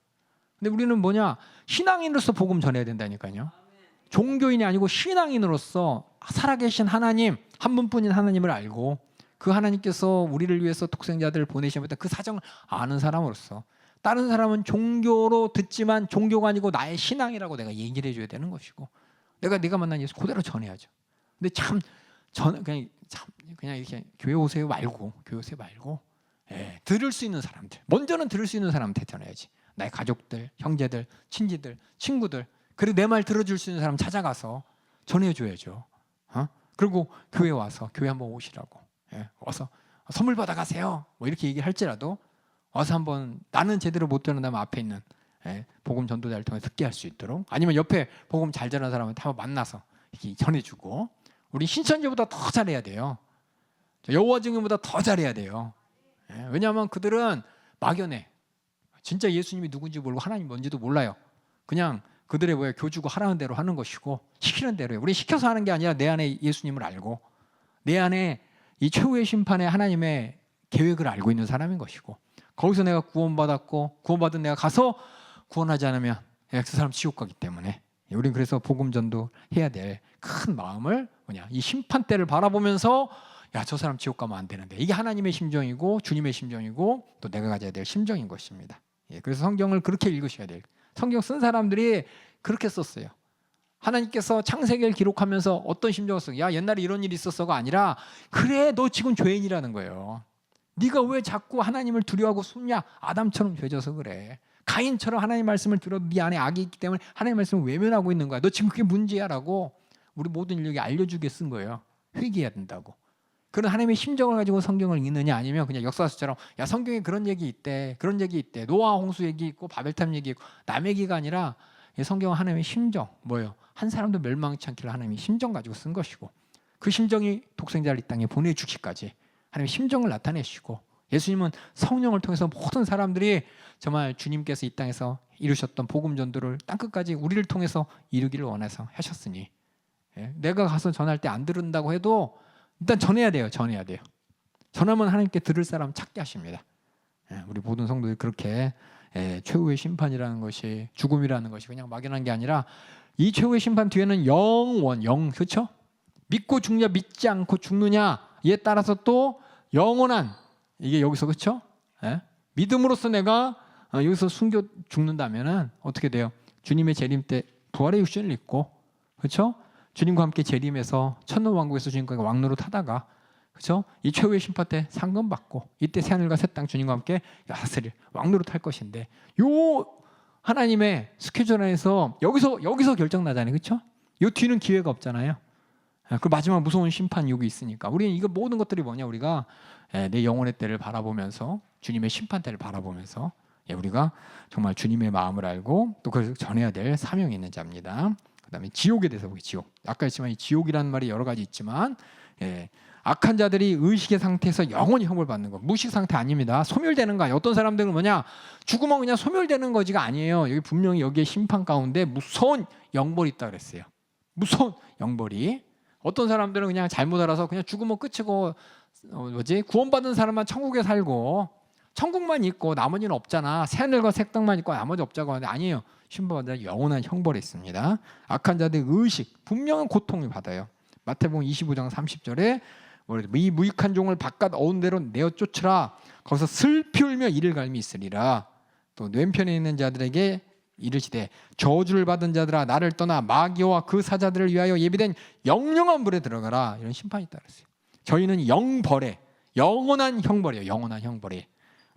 근데 우리는 뭐냐? 신앙인으로서 복음 전해야 된다니까요. 종교인이 아니고 신앙인으로서 살아계신 하나님, 한 분뿐인 하나님을 알고 그 하나님께서 우리를 위해서 독생자들을 보내시면서 그 사정을 아는 사람으로서, 다른 사람은 종교로 듣지만 종교가 아니고 나의 신앙이라고 내가 얘기를 해줘야 되는 것이고, 내가 만난 예수 그대로 전해야죠. 근데 그냥 이렇게 교회 오세요 말고, 교회 오세요 말고, 들을 수 있는 사람들, 먼저는 들을 수 있는 사람한테 전해야지. 나의 가족들, 형제들, 친지들, 친구들, 그리고 내 말 들어줄 수 있는 사람 찾아가서 전해줘야죠. 그리고 교회 와서 교회 한번 오시라고, 와서 선물 받아가세요 뭐 이렇게 얘기할지라도 와서 한번, 나는 제대로 못 전한다면 앞에 있는 복음 전도자를 통해 듣게 할 수 있도록, 아니면 옆에 복음 잘 전하는 사람한테 한번 만나서 이렇게 전해주고, 우리 신천지보다 더 잘해야 돼요. 여호와 증인보다 더 잘해야 돼요. 왜냐하면 그들은 막연해. 진짜 예수님이 누군지 모르고 하나님 뭔지도 몰라요. 그냥 그들의 교주고 하라는 대로 하는 것이고 시키는 대로요. 우리 시켜서 하는 게 아니라 내 안에 예수님을 알고 내 안에 이 최후의 심판의 하나님의 계획을 알고 있는 사람인 것이고, 거기서 내가 구원받았고 구원받은 내가 가서 구원하지 않으면 그 사람 지옥 가기 때문에 우리는 그래서 복음 전도 해야 될 큰 마음을 이 심판 때를 바라보면서, 야, 저 사람 지옥 가면 안 되는데, 이게 하나님의 심정이고 주님의 심정이고 또 내가 가져야 될 심정인 것입니다. 그래서 성경을 그렇게 읽으셔야 돼요. 성경 쓴 사람들이 그렇게 썼어요. 하나님께서 창세기를 기록하면서 어떤 심정이었어? 야, 옛날에 이런 일이 있었어가 아니라 그래, 너 지금 죄인이라는 거예요. 네가 왜 자꾸 하나님을 두려워하고 숨냐? 아담처럼 죄져서 그래. 가인처럼 하나님 말씀을 들어도 네 안에 악이 있기 때문에 하나님 말씀을 외면하고 있는 거야. 너 지금 그게 문제야라고 우리 모든 인류에게 알려주게 쓴 거예요. 회개해야 된다고. 그런 하나님의 심정을 가지고 성경을 읽느냐, 아니면 그냥 역사서처럼 야, 성경에 그런 얘기 있대, 그런 얘기 있대, 노아 홍수 얘기 있고 바벨탑 얘기 있고 남의 얘기가 아니라 성경은 하나님의 심정, 뭐예요? 한 사람도 멸망치 않기를 하나님의 심정 가지고 쓴 것이고, 그 심정이 독생자를 이 땅에 보내주기까지 하나님의 심정을 나타내시고, 예수님은 성령을 통해서 모든 사람들이 정말 주님께서 이 땅에서 이루셨던 복음 전도를 땅끝까지 우리를 통해서 이루기를 원해서 하셨으니, 내가 가서 전할 때 안 들은다고 해도 일단 전해야 돼요. 전하면 하나님께 들을 사람 찾게 하십니다. 우리 모든 성도들이 그렇게 최후의 심판이라는 것이, 죽음이라는 것이 그냥 막연한 게 아니라 이 최후의 심판 뒤에는 영원, 그렇죠? 믿고 죽냐 믿지 않고 죽느냐에 따라서 또 영원한, 이게 여기서, 그렇죠? 믿음으로써 내가 여기서 숨겨 죽는다면은 어떻게 돼요? 주님의 재림 때 부활의 육신을 입고, 그렇죠? 주님과 함께 재림해서 천년왕국에서 주님과 왕노릇 하다가, 그렇죠? 이 최후의 심판 때 상금 받고, 이때 새하늘과 새 땅 주님과 함께 다스릴 왕노릇 할 것인데, 요 하나님의 스케줄 안에서 여기서 결정 나잖아요, 그렇죠? 요 뒤는 기회가 없잖아요. 그 마지막 무서운 심판 욕이 있으니까 우리는 이거 모든 것들이 뭐냐, 우리가 내 영혼의 때를 바라보면서, 주님의 심판 때를 바라보면서 우리가 정말 주님의 마음을 알고 또 그걸 전해야 될 사명이 있는 자입니다. 그다음에 지옥에 대해서 보기. 지옥, 아까 했지만 이 지옥이라는 말이 여러 가지 있지만, 악한 자들이 의식의 상태에서 영원히 형벌 받는 거, 무식 상태 아닙니다. 소멸되는 거 아니에요. 어떤 사람들은 뭐냐, 죽으면 그냥 소멸되는 거지가 아니에요. 여기 분명히 여기에 심판 가운데 무서운 영벌이 있다 그랬어요. 무서운 영벌이. 어떤 사람들은 그냥 잘못 알아서 그냥 죽으면 끝이고, 구원받은 사람만 천국에 살고 천국만 있고 나머지는 없잖아, 새하늘과 새 땅만 있고 나머지 없자고 하는데, 아니에요. 심판받아 영원한 형벌이 있습니다. 악한 자들의 의식, 분명한 고통을 받아요. 마태복음 25장 30절에 이 무익한 종을 바깥 어운 대로 내어 쫓으라. 거기서 슬피 울며 이를 갈미 있으리라. 또 왼편에 있는 자들에게 이르시되 저주를 받은 자들아 나를 떠나 마귀와 그 사자들을 위하여 예비된 영영한 불에 들어가라. 이런 심판이 있다 그랬어요. 저희는 영벌에, 영원한 형벌이에요. 영원한 형벌이.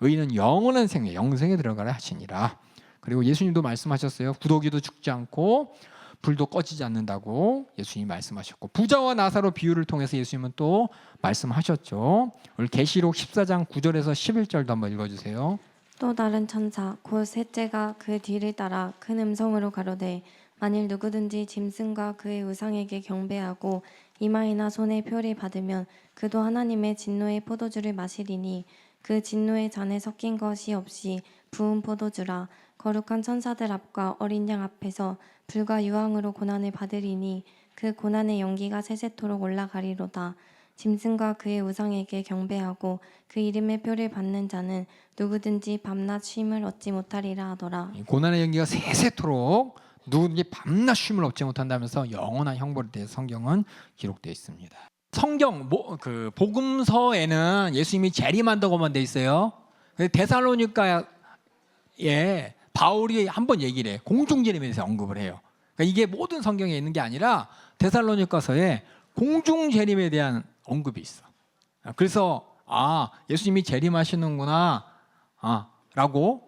의인은 영원한 생명, 영생에 들어가라 하시니라. 그리고 예수님도 말씀하셨어요. 구더기도 죽지 않고 불도 꺼지지 않는다고 예수님이 말씀하셨고, 부자와 나사로 비유를 통해서 예수님은 또 말씀하셨죠. 오늘 계시록 14장 9절에서 11절도 한번 읽어주세요. 또 다른 천사 곧 셋째가 그 뒤를 따라 큰 음성으로 가로되 만일 누구든지 짐승과 그의 우상에게 경배하고 이마에나 손에 표를 받으면 그도 하나님의 진노의 포도주를 마시리니 그 진노의 잔에 섞인 것이 없이 부은 포도주라. 거룩한 천사들 앞과 어린 양 앞에서 불과 유황으로 고난을 받으리니 그 고난의 연기가 세세토록 올라가리로다. 짐승과 그의 우상에게 경배하고 그 이름의 표를 받는 자는 누구든지 밤낮 쉼을 얻지 못하리라 하더라. 고난의 연기가 세세토록 누구든지 밤낮 쉼을 얻지 못한다면서 영원한 형벌에 대해서 성경은 기록되어 있습니다. 성경 그 복음서에는 예수님이 재림한다고만 돼 있어요. 데살로니가에 바울이 한번 얘기를 해. 공중 재림에 대해서 언급을 해요. 그러니까 이게 모든 성경에 있는 게 아니라 데살로니가서에 공중 재림에 대한 언급이 있어. 그래서 예수님이 재림하시는구나 라고,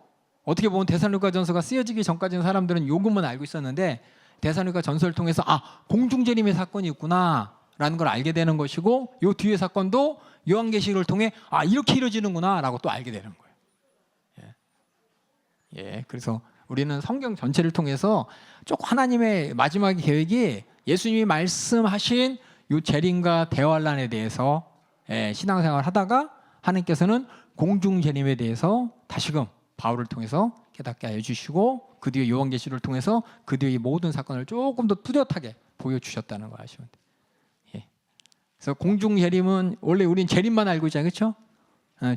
어떻게 보면 데살로니가 전서가 쓰여지기 전까지는 사람들은 요것만 알고 있었는데 데살로니가 전서를 통해서 공중 재림의 사건이 있구나 라는 걸 알게 되는 것이고, 요 뒤의 사건도 요한계시록을 통해 이렇게 이루어지는구나 라고 또 알게 되는 거예요. 그래서 우리는 성경 전체를 통해서 쭉 하나님의 마지막 계획이 예수님이 말씀하신 요 재림과 대환란에 대해서 신앙생활을 하다가 하나님께서는 공중 재림에 대해서 다시금 바울을 통해서 깨닫게 하여 주시고, 그 뒤에 요한계시록을 통해서 그 뒤의 모든 사건을 조금 더 뚜렷하게 보여주셨다는 거 아시면 돼요. 그래서 공중 재림은 원래 우리는 재림만 알고 있잖아요, 그렇죠?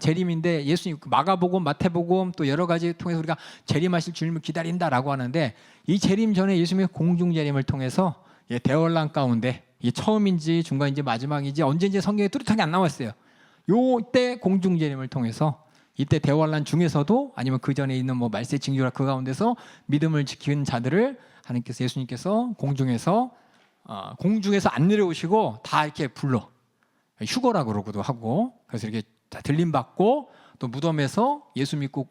재림인데 예수님 마가복음, 마태복음 또 여러 가지 통해서 우리가 재림하실 주님을 기다린다라고 하는데, 이 재림 전에 예수님의 공중 재림을 통해서 대환란 가운데, 이게 처음인지 중간인지 마지막인지 언제인지 성경에 뚜렷하게 안 나왔어요. 요때 공중 재림을 통해서 이때 대환란 중에서도, 아니면 그 전에 있는 말세 징조라 그 가운데서 믿음을 지키는 자들을 하나님께서 예수님께서 공중에서 안 내려오시고 다 이렇게 불러 휴거라 그러기도 하고 그래서 이렇게 다 들림 받고 또 무덤에서 예수 믿고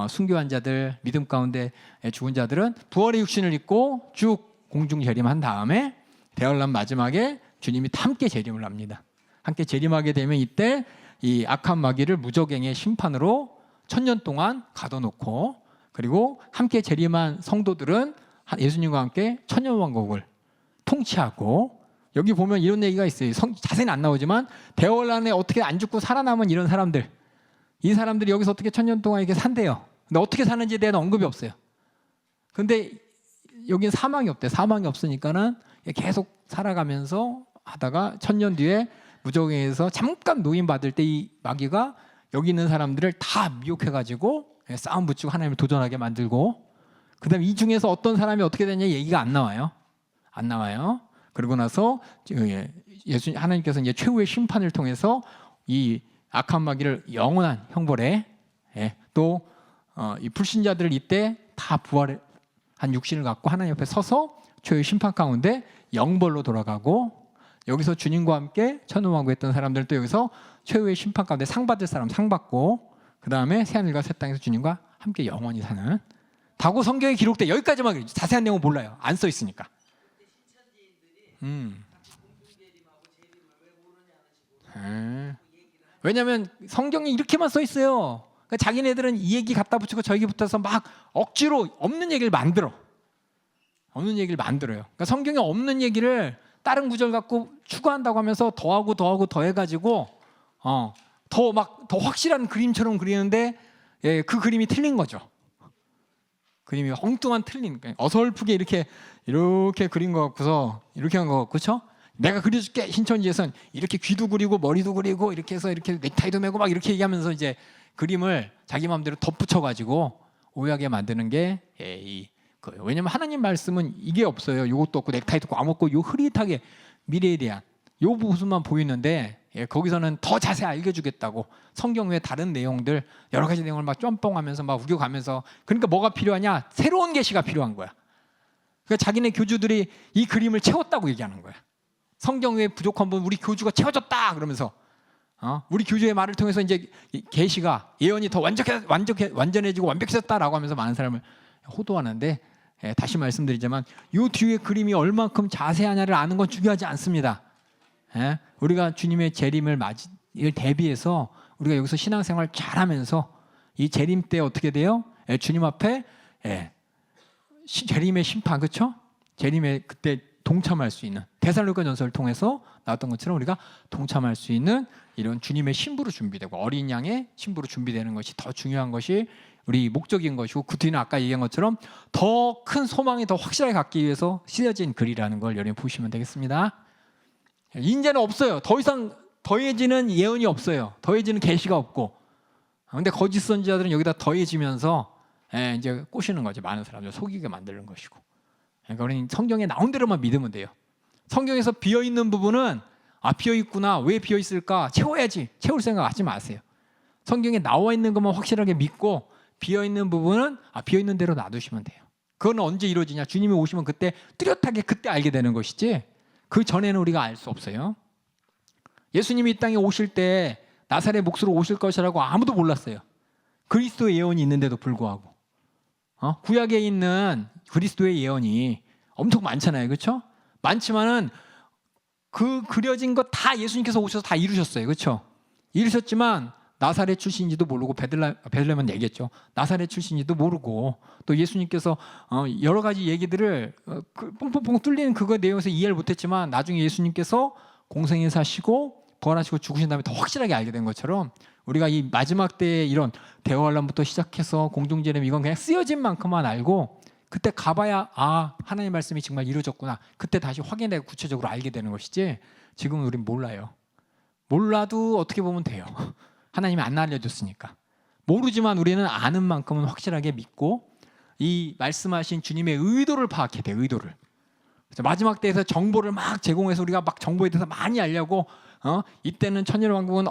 순교한 자들 믿음 가운데 죽은 자들은 부활의 육신을 입고 쭉 공중 재림한 다음에 대환란 마지막에 주님이 함께 재림을 합니다. 함께 재림하게 되면 이때 이 악한 마귀를 무적행의 심판으로 1000년 동안 가둬놓고 그리고 함께 재림한 성도들은 예수님과 함께 천년왕국을 통치하고 여기 보면 이런 얘기가 있어요. 자세히는 안 나오지만 대환란에 어떻게 안 죽고 살아남은 이런 사람들 이 사람들이 여기서 어떻게 1000년 동안 이렇게 산대요. 근데 어떻게 사는지에 대한 언급이 없어요. 근데 여기는 사망이 없대. 사망이 없으니까는 계속 살아가면서 하다가 1000년 뒤에 무적행에서 잠깐 노임 받을 때 이 마귀가 여기 있는 사람들을 다 미혹해가지고 싸움 붙이고 하나님을 도전하게 만들고 그다음 이 중에서 어떤 사람이 어떻게 되냐 얘기가 안 나와요. 안 나와요. 그러고 나서 하나님께서 이제 최후의 심판을 통해서 이 악한 마귀를 영원한 형벌에 또 이 불신자들을 이때 다 부활한 육신을 갖고 하나님 옆에 서서 최후의 심판 가운데 영벌로 돌아가고 여기서 주님과 함께 천후왕국했던 사람들은 또 여기서 최후의 심판 가운데 상 받을 사람 상 받고 그 다음에 새하늘과 새 땅에서 주님과 함께 영원히 사는 다고 성경에 기록돼 여기까지만 그래요. 자세한 내용은 몰라요. 안 써 있으니까. 왜냐하면 성경에 이렇게만 써 있어요. 그러니까 자기네들은 이 얘기 갖다 붙이고 저 얘기 붙어서 막 억지로 없는 얘기를 만들어요. 그러니까 성경에 없는 얘기를 다른 구절 갖고 추가한다고 하면서 더하고 더해가지고 더 확실한 그림처럼 그리는데 그 그림이 틀린 거죠. 그림이 엉뚱한 틀린 어설프게 이렇게 그린 거 갖고서 이렇게 한 거 같고 그렇죠? 내가 그려줄게 신천지에서는 이렇게 귀도 그리고 머리도 그리고 이렇게 해서 이렇게 넥타이도 메고 막 이렇게 얘기하면서 이제 그림을 자기 마음대로 덧붙여가지고 오해하게 만드는 게 거예요. 왜냐면 하나님 말씀은 이게 없어요. 이것도 없고 넥타이도 없고 아무것도 없고 요 흐릿하게 미래에 대한 요 모습만 보이는데 거기서는 더 자세히 알려주겠다고 성경 외에 다른 내용들 여러 가지 내용을 막 짬뽕하면서 막 우겨가면서 그러니까 뭐가 필요하냐? 새로운 계시가 필요한 거야. 그러니까 자기네 교주들이 이 그림을 채웠다고 얘기하는 거야. 성경 외에 부족한 부분 우리 교주가 채워줬다 그러면서 우리 교주의 말을 통해서 이제 계시가 예언이 더 완전해지고 완벽해졌다라고 하면서 많은 사람을 호도하는데 다시 말씀드리지만 이 뒤에 그림이 얼만큼 자세하냐를 아는 건 중요하지 않습니다. 우리가 주님의 재림을 대비해서 우리가 여기서 신앙생활 잘하면서 이 재림 때 어떻게 돼요? 주님 앞에 재림의 심판 그렇죠? 재림에 그때 동참할 수 있는 데살로니가 전서를 통해서 나왔던 것처럼 우리가 동참할 수 있는 이런 주님의 신부로 준비되고 어린 양의 신부로 준비되는 것이 더 중요한 것이 우리 목적인 것이고 그 뒤는 아까 얘기한 것처럼 더 큰 소망이 더 확실하게 갖기 위해서 씌어진 글이라는 걸 여러분 보시면 되겠습니다. 이제는 없어요. 더 이상 더해지는 예언이 없어요. 더해지는 계시가 없고. 근데 거짓 선지자들은 여기다 더해지면서 이제 꼬시는 거죠. 많은 사람들 속이게 만드는 것이고. 그러니까 우리는 성경에 나온 대로만 믿으면 돼요. 성경에서 비어 있는 부분은 비어 있구나. 왜 비어 있을까? 채워야지. 채울 생각 하지 마세요. 성경에 나와 있는 것만 확실하게 믿고 비어 있는 부분은 비어 있는 대로 놔두시면 돼요. 그건 언제 이루어지냐? 주님이 오시면 그때 뚜렷하게 그때 알게 되는 것이지. 그 전에는 우리가 알 수 없어요. 예수님이 이 땅에 오실 때 나사렛 몫으로 오실 것이라고 아무도 몰랐어요. 그리스도의 예언이 있는데도 불구하고 구약에 있는 그리스도의 예언이 엄청 많잖아요, 그렇죠? 많지만은 그 그려진 거 다 예수님께서 오셔서 다 이루셨어요, 그렇죠? 이루셨지만 나사렛 출신인지도 모르고 베들레헴은 얘기했죠. 나사렛 출신인지도 모르고 또 예수님께서 여러 가지 얘기들을 뽕뽕뽕 뚫리는 그거 내용에서 이해를 못했지만 나중에 예수님께서 공생에 사시고 부활하시고 죽으신 다음에 더 확실하게 알게 된 것처럼 우리가 이 마지막 때의 이런 대환란부터 시작해서 공중재림 이건 그냥 쓰여진 만큼만 알고 그때 가봐야 하나님의 말씀이 정말 이루어졌구나. 그때 다시 확인하고 구체적으로 알게 되는 것이지 지금은 우린 몰라요. 몰라도 어떻게 보면 돼요. 하나님이 안 알려줬으니까. 모르지만 우리는 아는 만큼은 확실하게 믿고 이 말씀하신 주님의 의도를 파악해야 돼요. 의도를. 그래서 마지막 때에서 정보를 막 제공해서 우리가 막 정보에 대해서 많이 알려고 이때는 천년왕국은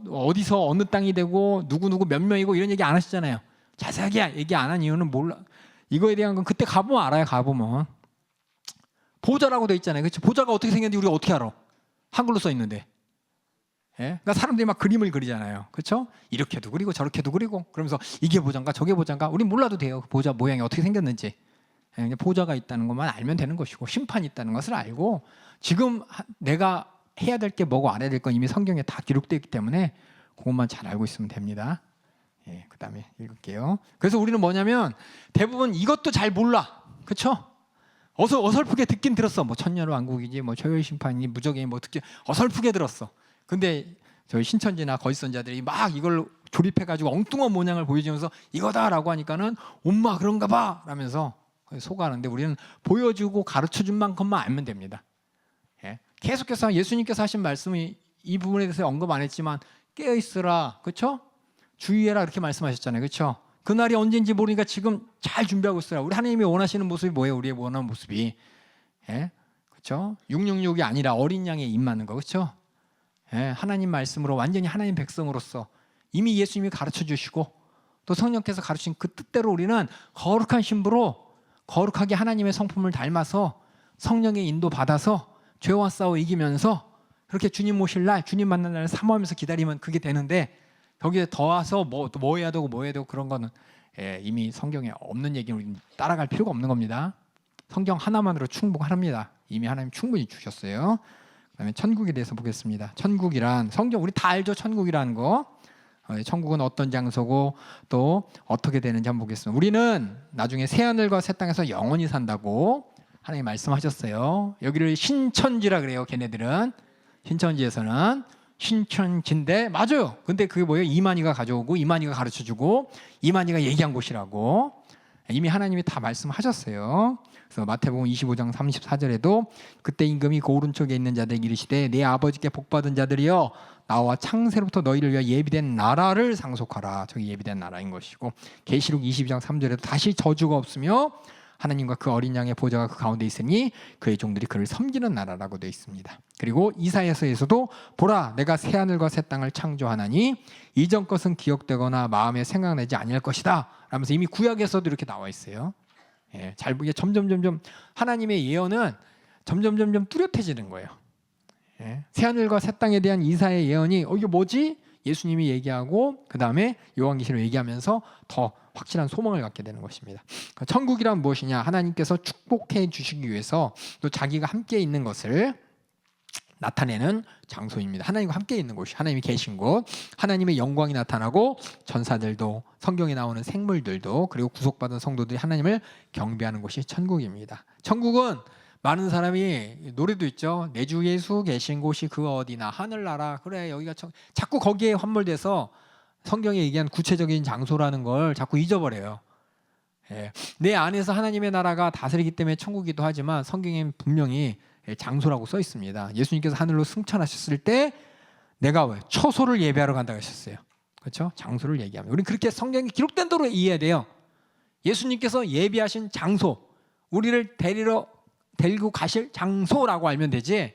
어디서 어느 땅이 되고 누구누구 몇 명이고 이런 얘기 안 하시잖아요. 자세하게 얘기 안 한 이유는 몰라. 이거에 대한 건 그때 가보면 알아요. 가보면 보좌라고 돼 있잖아요. 그렇죠? 보좌가 어떻게 생겼는지 우리가 어떻게 알아? 한글로 써 있는데. 예? 그러니까 사람들이 막 그림을 그리잖아요. 그렇죠? 이렇게도 그리고 저렇게도 그리고 그러면서 이게 보좌인가 저게 보좌인가 우린 몰라도 돼요. 그 보좌 모양이 어떻게 생겼는지. 예, 그냥 보좌가 있다는 것만 알면 되는 것이고 심판이 있다는 것을 알고 지금 내가 해야 될 게 뭐고 알아야 될 건 이미 성경에 다 기록되어 있기 때문에 그것만 잘 알고 있으면 됩니다. 예, 그 다음에 읽을게요. 그래서 우리는 뭐냐면 대부분 이것도 잘 몰라. 그렇죠? 어설프게 듣긴 들었어. 뭐 천년왕국이지 뭐 초열 심판이니 무적이니 뭐 듣기 어설프게 들었어. 근데 저희 신천지나 거짓선자들이 막 이걸 조립해가지고 엉뚱한 모양을 보여주면서 이거다라고 하니까는 엄마 그런가 봐 라면서 속아하는데 우리는 보여주고 가르쳐준 만큼만 알면 됩니다. 예. 계속해서 예수님께서 하신 말씀이 이 부분에 대해서 언급 안 했지만 깨어있으라, 그렇죠? 주의해라 이렇게 말씀하셨잖아요, 그렇죠? 그날이 언제인지 모르니까 지금 잘 준비하고 있으라. 우리 하나님이 원하시는 모습이 뭐예요? 우리의 원하는 모습이, 예? 그렇죠? 666이 아니라 어린 양의 입 맞는 거, 그렇죠? 예, 하나님 말씀으로 완전히 하나님 백성으로서 이미 예수님이 가르쳐 주시고 또 성령께서 가르친 그 뜻대로 우리는 거룩한 신부로 거룩하게 하나님의 성품을 닮아서 성령의 인도 받아서 죄와 싸워 이기면서 그렇게 주님 오실 날 주님 만날 날 사모하면서 기다리면 그게 되는데 거기에 더해서 뭐 해야 되고 뭐 해야 되고 그런 거는 이미 성경에 없는 얘기는 우리는 따라갈 필요가 없는 겁니다. 성경 하나만으로 충분합니다. 이미 하나님 충분히 주셨어요. 그다음에 천국에 대해서 보겠습니다. 천국이란 성경 우리 다 알죠. 천국이라는 거. 천국은 어떤 장소고 또 어떻게 되는지 한번 보겠습니다. 우리는 나중에 새하늘과 새 땅에서 영원히 산다고 하나님 말씀하셨어요. 여기를 신천지라 그래요. 걔네들은 신천지에서는 신천지인데 맞아요. 근데 그게 뭐예요? 이만희가 가져오고 이만희가 가르쳐주고 이만희가 얘기한 곳이라고 이미 하나님이 다 말씀하셨어요. 그래서 마태복음 25장 34절에도 그때 임금이 그 오른쪽에 있는 자들에게 이르시되 내 아버지께 복받은 자들이여 나와 창세로부터 너희를 위하여 예비된 나라를 상속하라. 저기 예비된 나라인 것이고 계시록 22장 3절에도 다시 저주가 없으며 하나님과 그 어린 양의 보좌가 그 가운데 있으니 그의 종들이 그를 섬기는 나라라고 되어 있습니다. 그리고 이사야서에서도 보라 내가 새하늘과 새 땅을 창조하나니 이전 것은 기억되거나 마음에 생각나지 아니할 것이다 라면서 이미 구약에서도 이렇게 나와 있어요. 예, 잘 보게 점점 하나님의 예언은 점점 뚜렷해지는 거예요. 예, 새하늘과 새 땅에 대한 이사의 예언이 이게 뭐지? 예수님이 얘기하고 그 다음에 요한계시로 얘기하면서 더 확실한 소망을 갖게 되는 것입니다. 천국이란 무엇이냐? 하나님께서 축복해 주시기 위해서 또 자기가 함께 있는 것을 나타내는 장소입니다. 하나님과 함께 있는 곳이 하나님이 계신 곳, 하나님의 영광이 나타나고 전사들도 성경에 나오는 생물들도 그리고 구속받은 성도들이 하나님을 경배하는 곳이 천국입니다. 천국은 많은 사람이 노래도 있죠. 내 주 예수 계신 곳이 그 어디나 하늘나라. 그래 여기가 자꾸 거기에 함몰돼서 성경에 얘기한 구체적인 장소라는 걸 자꾸 잊어버려요. 예. 내 안에서 하나님의 나라가 다스리기 때문에 천국이기도 하지만 성경엔 분명히 장소라고 써 있습니다. 예수님께서 하늘로 승천하셨을 때 내가 왜 처소를 예배하러 간다고 하셨어요. 그렇죠? 장소를 얘기하면 우리는 그렇게 성경이 기록된 대로 이해해야 돼요. 예수님께서 예비하신 장소, 우리를 데리고 가실 장소라고 알면 되지.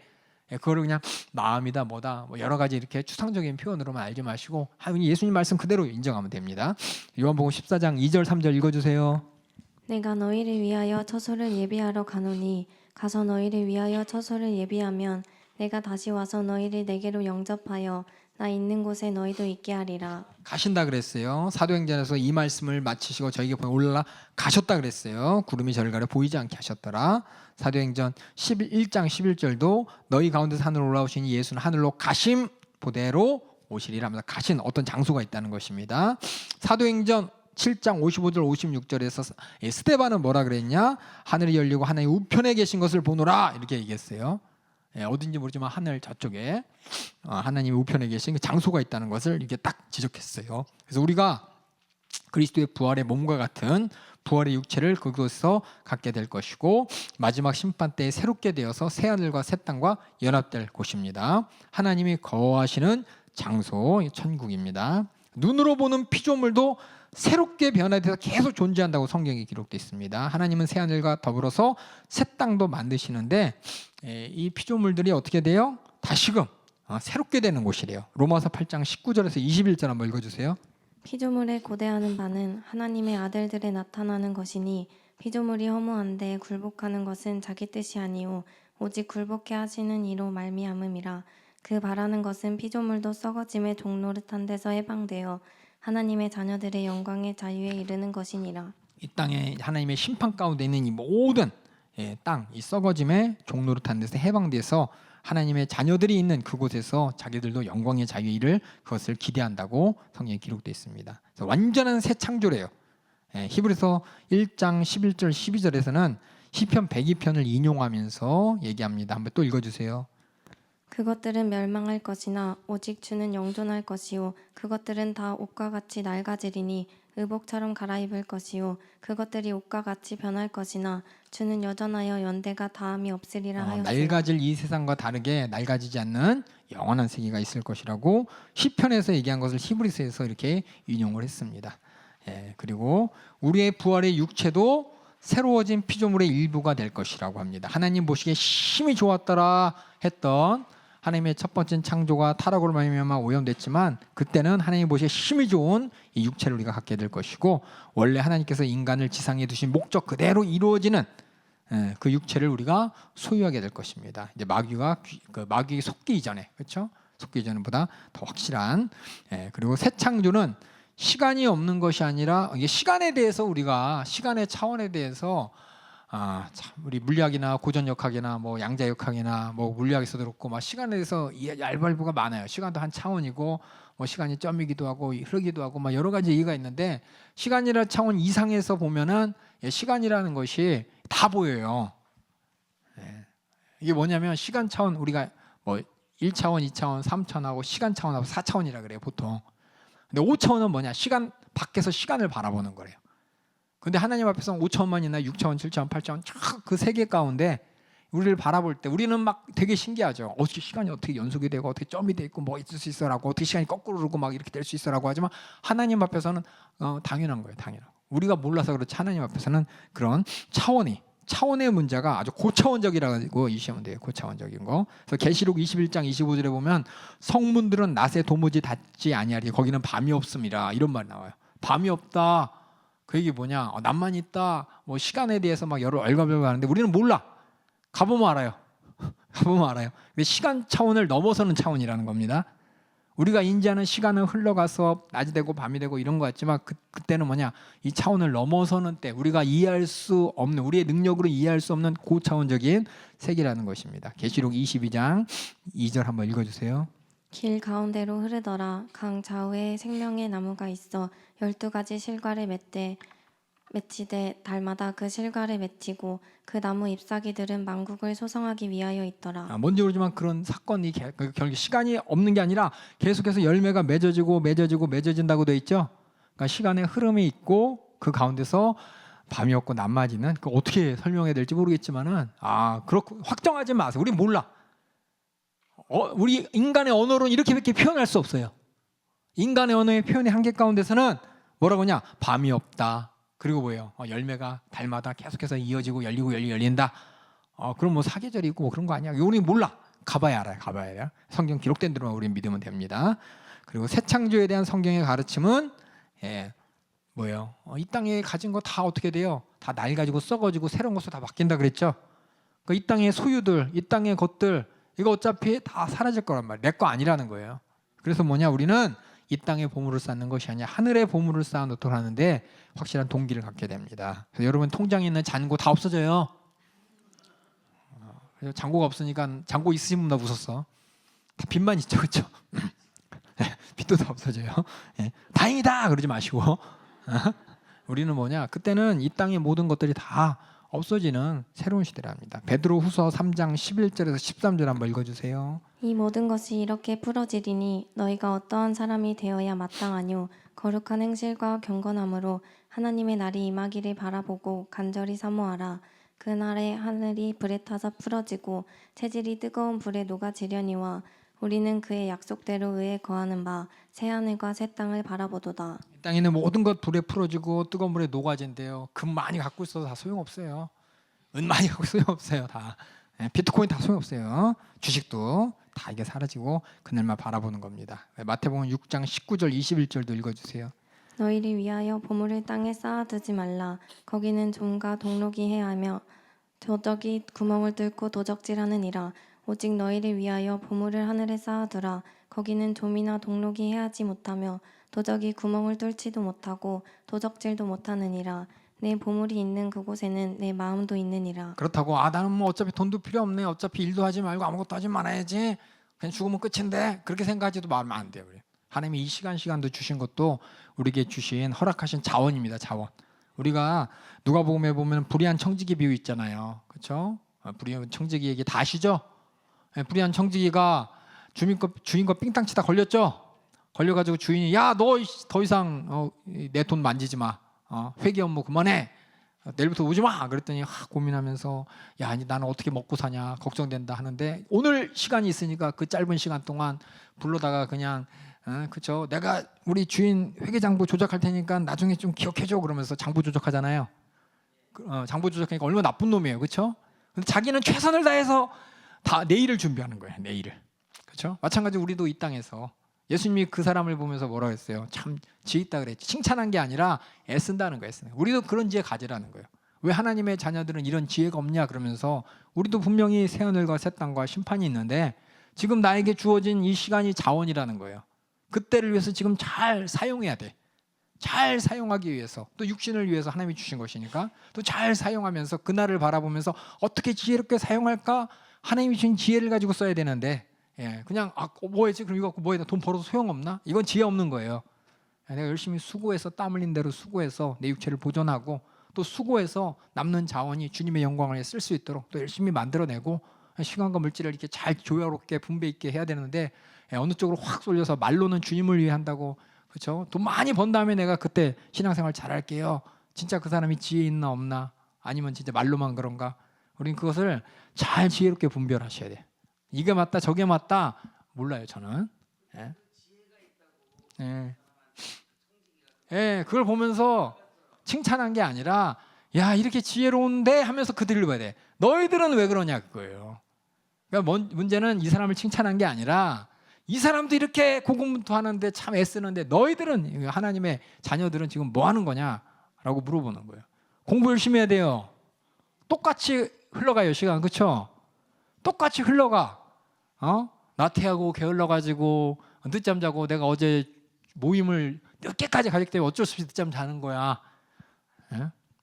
그거를 그냥 마음이다 뭐다 뭐 여러 가지 이렇게 추상적인 표현으로만 알지 마시고 예수님 말씀 그대로 인정하면 됩니다. 요한복음 14장 2절 3절 읽어주세요. 내가 너희를 위하여 처소를 예비하러 가노니 가서 너희를 위하여 처소를 예비하면 내가 다시 와서 너희를 내게로 영접하여 나 있는 곳에 너희도 있게 하리라. 가신다 그랬어요. 사도행전에서 이 말씀을 마치시고 저에게 올라 가셨다 그랬어요. 구름이 저를 가려 보이지 않게 하셨더라. 사도행전 11장 11절도 너희 가운데서 하늘로 올라오시니 예수는 하늘로 가심 보대로 오시리라 하면서 가신 어떤 장소가 있다는 것입니다. 사도행전 7장 55절 56절에서 스데반은 뭐라 그랬냐? 하늘이 열리고 하나님 우편에 계신 것을 보노라 이렇게 얘기했어요. 어딘지 모르지만 하늘 저쪽에 하나님의 우편에 계신 그 장소가 있다는 것을 이렇게 딱 지적했어요. 그래서 우리가 그리스도의 부활의 몸과 같은 부활의 육체를 그곳에서 갖게 될 것이고 마지막 심판 때에 새롭게 되어서 새하늘과 새 땅과 연합될 곳입니다. 하나님이 거하시는 장소 천국입니다. 눈으로 보는 피조물도 새롭게 변화돼서 계속 존재한다고 성경에 기록되어 있습니다. 하나님은 새하늘과 더불어서 새 땅도 만드시는데 이 피조물들이 어떻게 돼요? 다시금 새롭게 되는 곳이래요. 로마서 8장 19절에서 21절 한번 읽어주세요. 피조물에 고대하는 바는 하나님의 아들들에 나타나는 것이니 피조물이 허무한데 굴복하는 것은 자기 뜻이 아니오 오직 굴복해 하시는 이로 말미암음이라. 그 바라는 것은 피조물도 썩어짐의 종노릇한 데서 해방되어 하나님의 자녀들의 영광의 자유에 이르는 것이니라. 이 땅에 하나님의 심판 가운데 있는 이 모든 땅, 이 썩어짐의 종노릇한 데서 해방돼서 하나님의 자녀들이 있는 그곳에서 자기들도 영광의 자유에 이를 그것을 기대한다고 성경에 기록되어 있습니다. 그래서 완전한 새 창조래요. 히브리서 1장 11절 12절에서는 시편 102편을 인용하면서 얘기합니다. 한번 또 읽어주세요. 그것들은 멸망할 것이나 오직 주는 영존할 것이요 그것들은 다 옷과 같이 낡아지리니 의복처럼 갈아입을 것이요 그것들이 옷과 같이 변할 것이나 주는 여전하여 연대가 다함이 없으리라 하였으나. 낡아질 이 세상과 다르게 낡아지지 않는 영원한 세계가 있을 것이라고 시편에서 얘기한 것을 히브리서에서 이렇게 인용을 했습니다. 그리고 우리의 부활의 육체도 새로워진 피조물의 일부가 될 것이라고 합니다. 하나님 보시기에 심히 좋았더라 했던 하나님의 첫 번째 창조가 타락으로 말미암아 오염됐지만 그때는 하나님 보시기에 심히 좋은 이 육체를 우리가 갖게 될 것이고 원래 하나님께서 인간을 지상에 두신 목적 그대로 이루어지는 그 육체를 우리가 소유하게 될 것입니다. 이제 마귀가 속기 이전에 그렇죠? 속기 이전보다 더 확실한 그리고 새 창조는 시간이 없는 것이 아니라 이게 시간에 대해서 우리가 시간의 차원에 대해서 참 우리 물리학이나 고전역학이나 뭐 양자역학이나 뭐 물리학에서도 그렇고 막 시간에 대해서 얄발부가 많아요. 시간도 한 차원이고 뭐 시간이 점이기도 하고 흐르기도 하고 막 여러 가지 얘기가 있는데 시간이라는 차원 이상에서 보면은 시간이라는 것이 다 보여요. 이게 뭐냐면 시간 차원 우리가 뭐 1차원, 2차원, 3차원하고 시간 차원하고 4차원이라 그래요, 보통. 근데 5차원은 뭐냐? 시간 밖에서 시간을 바라보는 거래요. 근데 하나님 앞에서는 5차원만 있나 6차원, 7차원, 8차원 그 세계 가운데 우리를 바라볼 때 우리는 막 되게 신기하죠. 어떻게 시간이 어떻게 연속이 되고 어떻게 점이 돼 있고 뭐 있을 수 있어라고 어떻게 시간이 거꾸로 흐르고 막 이렇게 될 수 있어라고 하지만 하나님 앞에서는 당연한 거예요. 당연하고. 우리가 몰라서 그렇지 하나님 앞에서는 그런 차원의 문제가 아주 고차원적이라고 이시하면 돼요. 고차원적인 거. 그래서 계시록 21장 25절에 보면 성문들은 낮에 도무지 닿지 아니하리 거기는 밤이 없습니다. 이런 말 나와요. 밤이 없다. 그 얘기 뭐냐? 낮만 있다. 뭐 시간에 대해서 막 여러 얼갈별갈 하는데 우리는 몰라. 가보면 알아요. 가보면 알아요. 근데 시간 차원을 넘어서는 차원이라는 겁니다. 우리가 인지하는 시간은 흘러가서 낮이 되고 밤이 되고 이런 것 같지만 그때는 뭐냐? 이 차원을 넘어서는 때 우리가 이해할 수 없는 우리의 능력으로 이해할 수 없는 고차원적인 세계라는 것입니다. 계시록 22장 2절 한번 읽어주세요. 길 가운데로 흐르더라. 강 좌우에 생명의 나무가 있어 12가지 실과를 맺히되 달마다 그 실과를 맺히고 그 나무 잎사귀들은 만국을 소성하기 위하여 있더라. 뭔지 모르지만 그런 사건이 결국 시간이 없는 게 아니라 계속해서 열매가 맺어진다고 돼 있죠. 그러니까 시간의 흐름이 있고 그 가운데서 밤이 없고 낮맞이는 그 어떻게 설명해야 될지 모르겠지만은 그렇고 확정하지 마세요. 우리 몰라. 우리 인간의 언어로는 이렇게밖에 표현할 수 없어요. 인간의 언어의 표현의 한계 가운데서는 뭐라고 하냐? 밤이 없다. 그리고 뭐예요? 열매가 달마다 계속해서 이어지고 열린다. 그럼 뭐 사계절이 있고 뭐 그런 거 아니야? 우리 몰라. 가봐야 알아요. 가봐야 알아요. 성경 기록된 대로만 우리는 믿으면 됩니다. 그리고 새 창조에 대한 성경의 가르침은 뭐예요? 이 땅에 가진 거 다 어떻게 돼요? 다 낡아지고 썩어지고 새로운 것으로 다 바뀐다 그랬죠? 이 땅의 소유들, 이 땅의 것들 이거 어차피 다 사라질 거란 말이에요. 내 거 아니라는 거예요. 그래서 뭐냐? 우리는 이 땅의 보물을 쌓는 것이 아니라 하늘의 보물을 쌓아 놓도록 하는데 확실한 동기를 갖게 됩니다. 그래서 여러분 통장에 있는 잔고 다 없어져요. 그래서 잔고가 없으니까 잔고 있으신 분보다 웃었어. 다 빚만 있죠, 그렇죠? 빚도 다 없어져요. 다행이다 그러지 마시고 우리는 뭐냐? 그때는 이 땅의 모든 것들이 다 없어지는 새로운 시대랍니다. 베드로후서 3장 11절에서 13절 한번 읽어주세요. 이 모든 것이 이렇게 풀어지리니 너희가 어떠한 사람이 되어야 마땅하뇨 거룩한 행실과 경건함으로 하나님의 날이 임하기를 바라보고 간절히 사모하라. 그날에 하늘이 불에 타서 풀어지고 체질이 뜨거운 불에 녹아지려니와 우리는 그의 약속대로 의에 거하는 바 새하늘과 새 땅을 바라보도다. 이 땅에 있는 모든 것 불에 풀어지고 뜨거운 물에 녹아진대요. 금 많이 갖고 있어도 다 소용없어요. 은 많이 갖고 소용없어요. 다 비트코인 다 소용없어요. 주식도 다 이게 사라지고 그날만 바라보는 겁니다. 마태복음 6장 19절 21절도 읽어주세요. 너희를 위하여 보물을 땅에 쌓아두지 말라. 거기는 좀과 동록이 해하며 도적이 구멍을 뚫고 도적질하느니라. 오직 너희를 위하여 보물을 하늘에 쌓아두라. 거기는 좀이나 동록이 해하지 못하며 도적이 구멍을 뚫지도 못하고 도적질도 못하느니라. 내 보물이 있는 그곳에는 내 마음도 있느니라. 그렇다고 나는 뭐 어차피 돈도 필요 없네, 어차피 일도 하지 말고 아무것도 하지 말아야지, 그냥 죽으면 끝인데, 그렇게 생각하지도 말면 안 돼요. 하나님이 이 시간도 주신 것도 우리에게 주신 허락하신 자원입니다. 자원. 우리가 누가복음에 보면 불의한 청지기 비유 있잖아요. 그렇죠? 불의한 청지기에게 다 아시죠? 불의한 청지기가 주인 거 삥땅 치다 걸렸죠? 걸려가지고 주인이 야, 너 더 이상 내 돈 만지지 마. 회계 업무 그만해. 내일부터 오지 마. 그랬더니 고민하면서 야, 나는 어떻게 먹고 사냐 걱정된다 하는데, 오늘 시간이 있으니까 그 짧은 시간 동안 불러다가 그냥 그렇죠, 내가 우리 주인 회계장부 조작할 테니까 나중에 좀 기억해줘 그러면서 장부 조작하잖아요. 장부 조작하니까 얼마나 나쁜 놈이에요. 그렇죠? 근데 자기는 최선을 다해서 다 내일을 준비하는 거예요. 내일을. 그렇죠? 마찬가지로 우리도 이 땅에서 예수님이 그 사람을 보면서 뭐라고 했어요? 참 지혜 있다 그랬지. 칭찬한 게 아니라 애쓴다는 거예요. 우리도 그런 지혜 가지라는 거예요. 왜 하나님의 자녀들은 이런 지혜가 없냐 그러면서, 우리도 분명히 새하늘과 새 땅과 심판이 있는데 지금 나에게 주어진 이 시간이 자원이라는 거예요. 그때를 위해서 지금 잘 사용해야 돼. 잘 사용하기 위해서, 또 육신을 위해서 하나님이 주신 것이니까 또 잘 사용하면서 그날을 바라보면서 어떻게 지혜롭게 사용할까, 하나님이 주신 지혜를 가지고 써야 되는데, 그냥 뭐 했지? 그럼 이거 갖고 뭐 해? 돈 벌어도 소용없나? 이건 지혜 없는 거예요. 내가 열심히 수고해서 땀 흘린 대로 수고해서 내 육체를 보존하고, 또 수고해서 남는 자원이 주님의 영광을 쓸 수 있도록 또 열심히 만들어내고, 시간과 물질을 이렇게 잘 조화롭게 분배 있게 해야 되는데, 어느 쪽으로 확 쏠려서 말로는 주님을 위해 한다고, 그렇죠? 돈 많이 번 다음에 내가 그때 신앙생활 잘할게요. 진짜 그 사람이 지혜 있나 없나? 아니면 진짜 말로만 그런가? 우리는 그것을 잘 지혜롭게 분별하셔야 돼. 이게 맞다 저게 맞다 몰라요 저는. 그걸 보면서 칭찬한 게 아니라 야, 이렇게 지혜로운데 하면서 그들을 봐야 돼. 너희들은 왜 그러냐 그거예요. 그러니까 문제는 이 사람을 칭찬한 게 아니라 이 사람도 이렇게 고군분투하는데 참 애쓰는데 너희들은, 하나님의 자녀들은 지금 뭐 하는 거냐라고 물어보는 거예요. 공부 열심히 해야 돼요. 똑같이 흘러가요 시간. 그렇죠? 똑같이 흘러가. 나태하고 게을러가지고 늦잠 자고, 내가 어제 모임을 늦게까지 가기 때문에 어쩔 수 없이 늦잠 자는 거야.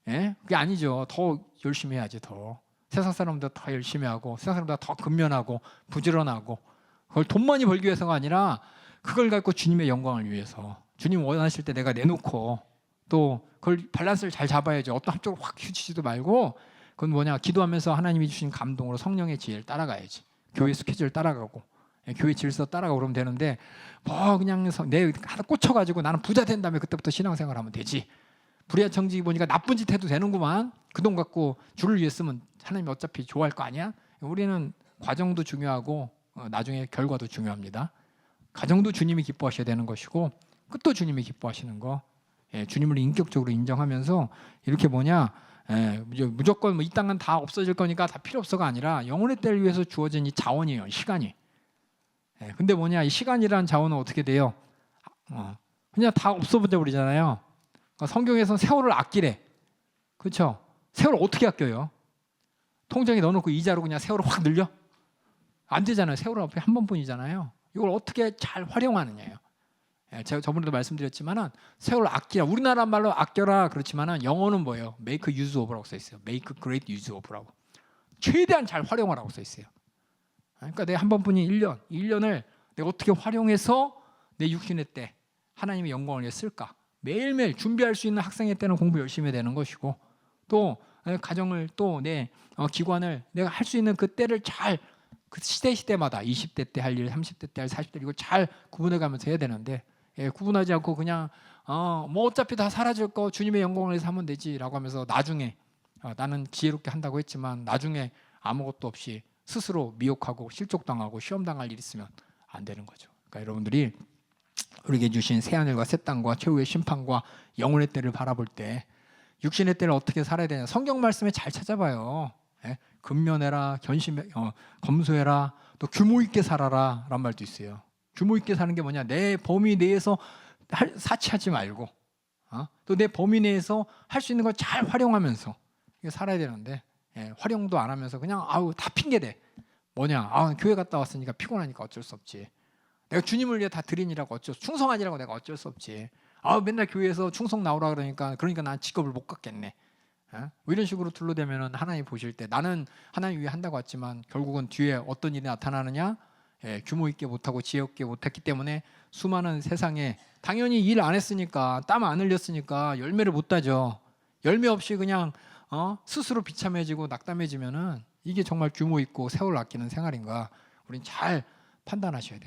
그게 아니죠. 더 열심히 해야지. 더 세상 사람보다 더 열심히 하고, 세상 사람보다 더 근면하고 부지런하고, 그걸 돈 많이 벌기 위해서가 아니라 그걸 갖고 주님의 영광을 위해서, 주님 원하실 때 내가 내놓고, 또 그걸 밸런스를 잘 잡아야죠. 어떤 한쪽으로 확 휘치지도 말고, 그건 뭐냐, 기도하면서 하나님이 주신 감동으로 성령의 지혜를 따라가야지. 교회 스케줄 따라가고, 교회 질서 따라가고 그러면 되는데, 뭐 그냥 내 하나 꽂혀가지고 나는 부자 된 다음에 그때부터 신앙생활하면 되지. 불의한 청지기 보니까 나쁜 짓 해도 되는구만. 그 돈 갖고 주를 위해 쓰면 하나님이 어차피 좋아할 거 아니야? 우리는 과정도 중요하고 나중에 결과도 중요합니다. 과정도 주님이 기뻐하셔야 되는 것이고, 끝도 주님이 기뻐하시는 거. 주님을 인격적으로 인정하면서 이렇게 무조건 뭐 이 땅은 다 없어질 거니까 다 필요 없어가 아니라 영혼의 때를 위해서 주어진 이 자원이에요. 시간이. 근데 이 시간이라는 자원은 어떻게 돼요? 그냥 다 없어 버리잖아요. 성경에서는 세월을 아끼래. 그렇죠? 세월을 어떻게 아껴요? 통장에 넣어놓고 이자로 그냥 세월을 확 늘려? 안 되잖아요. 세월은 어차피 한 번뿐이잖아요. 이걸 어떻게 잘 활용하느냐예요. 제가 저번에도 말씀드렸지만은 세월을 아끼라, 우리나라 말로 아껴라 그렇지만은 영어는 뭐예요? Make use of라고 써 있어요. Make great use of라고. 최대한 잘 활용하라고 써 있어요. 그러니까 내가 한 번뿐인 1년, 이 1년을 내가 어떻게 활용해서 내 육신의 때 하나님의 영광을 위해 쓸까? 매일매일 준비할 수 있는 학생의 때는 공부 열심히 해야 되는 것이고, 또 가정을, 또 내 기관을 내가 할 수 있는 그 때를 잘, 그 시대마다 20대 때 할 일, 30대 때 할 일, 40대 이걸 잘 구분해가면서 해야 되는데, 구분하지 않고 그냥 뭐 어차피 다 사라질 거 주님의 영광을 위해서 하면 되지라고 하면서 나중에 나는 지혜롭게 한다고 했지만 나중에 아무것도 없이 스스로 미혹하고 실족당하고 시험당할 일 있으면 안 되는 거죠. 그러니까 여러분들이 우리에게 주신 새하늘과 새 땅과 최후의 심판과 영혼의 때를 바라볼 때 육신의 때를 어떻게 살아야 되냐, 성경 말씀에 잘 찾아봐요. 근면해라, 검소해라, 또 규모 있게 살아라 라는 말도 있어요. 규모 있게 사는 게 뭐냐, 내 범위 내에서 사치하지 말고, 또 내 범위 내에서 할 수 있는 걸 잘 활용하면서 이게 살아야 되는데 활용도 안 하면서 그냥 다 핑계대. 뭐냐? 교회 갔다 왔으니까 피곤하니까 어쩔 수 없지. 내가 주님을 위해 다 드리니라고 충성하니라고 내가 어쩔 수 없지. 맨날 교회에서 충성 나오라 그러니까 난 직업을 못 갖겠네. 뭐 이런 식으로 둘러대면은 하나님 보실 때 나는 하나님 위해 한다고 했지만 결국은 뒤에 어떤 일이 나타나느냐? 규모 있게 못하고 지혜 있게 못했기 때문에 수많은 세상에 당연히 일 안 했으니까 땀 안 흘렸으니까 열매를 못 따죠. 열매 없이 그냥 스스로 비참해지고 낙담해지면은 이게 정말 규모 있고 세월 아끼는 생활인가? 우린 잘 판단하셔야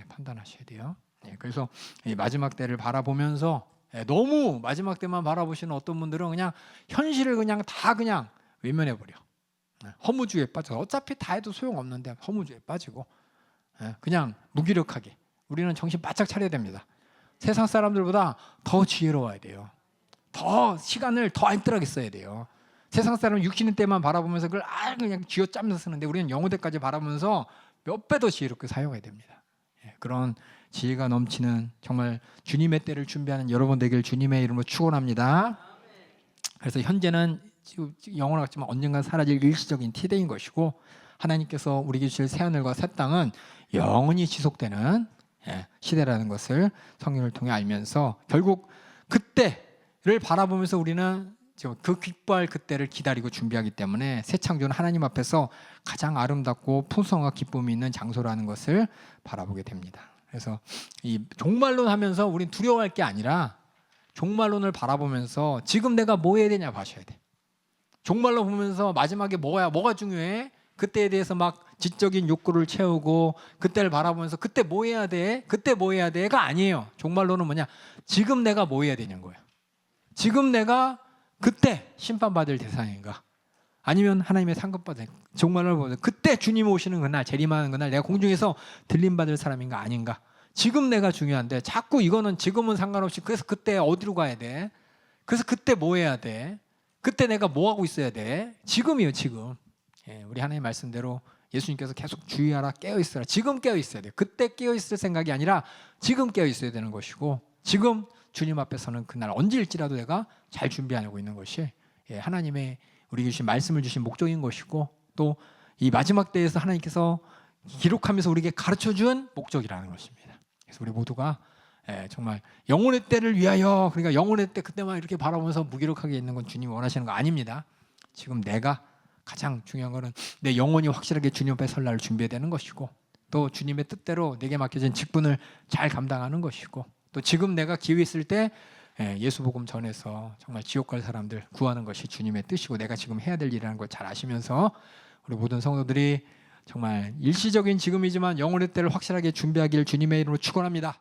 돼요. 그래서 이 마지막 때를 바라보면서 너무 마지막 때만 바라보시는 어떤 분들은 그냥 현실을 그냥 다 그냥 외면해 버려. 허무주의에 빠져. 어차피 다 해도 소용없는데 허무주의에 빠지고 그냥 무기력하게. 우리는 정신 바짝 차려야 됩니다. 세상 사람들보다 더 지혜로워야 돼요. 더 시간을 더 알뜰하게 써야 돼요. 세상 사람은 육신의 때만 바라보면서 그걸 그냥 쥐어짜면서 쓰는데 우리는 영혼때까지 바라보면서 몇 배 더 지혜롭게 사용해야 됩니다. 그런 지혜가 넘치는 정말 주님의 때를 준비하는 여러분 되길 주님의 이름으로 축원합니다. 그래서 현재는 영원한 같지만 언젠가 사라질 일시적인 티대인 것이고 하나님께서 우리에게 주실 새하늘과 새 땅은 영원히 지속되는 시대라는 것을 성경을 통해 알면서 결국 그때를 바라보면서 우리는 그 기뻐할 그때를 기다리고 준비하기 때문에 새 창조는 하나님 앞에서 가장 아름답고 풍성과 기쁨이 있는 장소라는 것을 바라보게 됩니다. 그래서 이 종말론 하면서 우린 두려워할 게 아니라 종말론을 바라보면서 지금 내가 뭐 해야 되냐 봐셔야 돼. 종말론 보면서 마지막에 뭐가 중요해? 그때에 대해서 막 지적인 욕구를 채우고 그때를 바라보면서 그때 뭐 해야 돼? 그때 뭐 해야 돼?가 아니에요. 종말론은 뭐냐? 지금 내가 뭐 해야 되냐는 거예요. 지금 내가 그때 심판받을 대상인가? 아니면 하나님의 상급받을 종말을 보면서 그때 주님 오시는 그날 재림하는 그날 내가 공중에서 들림받을 사람인가 아닌가? 지금 내가 중요한데 자꾸 이거는 지금은 상관없이 그래서 그때 어디로 가야 돼? 그래서 그때 뭐 해야 돼? 그때 내가 뭐 하고 있어야 돼? 지금이요 지금. 우리 하나님 말씀대로 예수님께서 계속 주의하라 깨어있으라. 지금 깨어있어야 돼요. 그때 깨어있을 생각이 아니라 지금 깨어있어야 되는 것이고 지금 주님 앞에서는 그날 언제일지라도 내가 잘 준비하고 있는 것이 하나님의 우리에게 주신 말씀을 주신 목적인 것이고 또 이 마지막 때에서 하나님께서 기록하면서 우리에게 가르쳐준 목적이라는 것입니다. 그래서 우리 모두가 정말 영혼의 때를 위하여 그러니까 영혼의 때 그때만 이렇게 바라보면서 무기력하게 있는 건 주님이 원하시는 거 아닙니다. 지금 내가 가장 중요한 거는 내 영혼이 확실하게 주님 앞에 설 날을 준비해야 되는 것이고 또 주님의 뜻대로 내게 맡겨진 직분을 잘 감당하는 것이고 또 지금 내가 기회 있을 때 예수 복음 전해서 정말 지옥 갈 사람들 구하는 것이 주님의 뜻이고 내가 지금 해야 될 일이라는 걸 잘 아시면서 우리 모든 성도들이 정말 일시적인 지금이지만 영혼의 때를 확실하게 준비하기를 주님의 이름으로 축원합니다.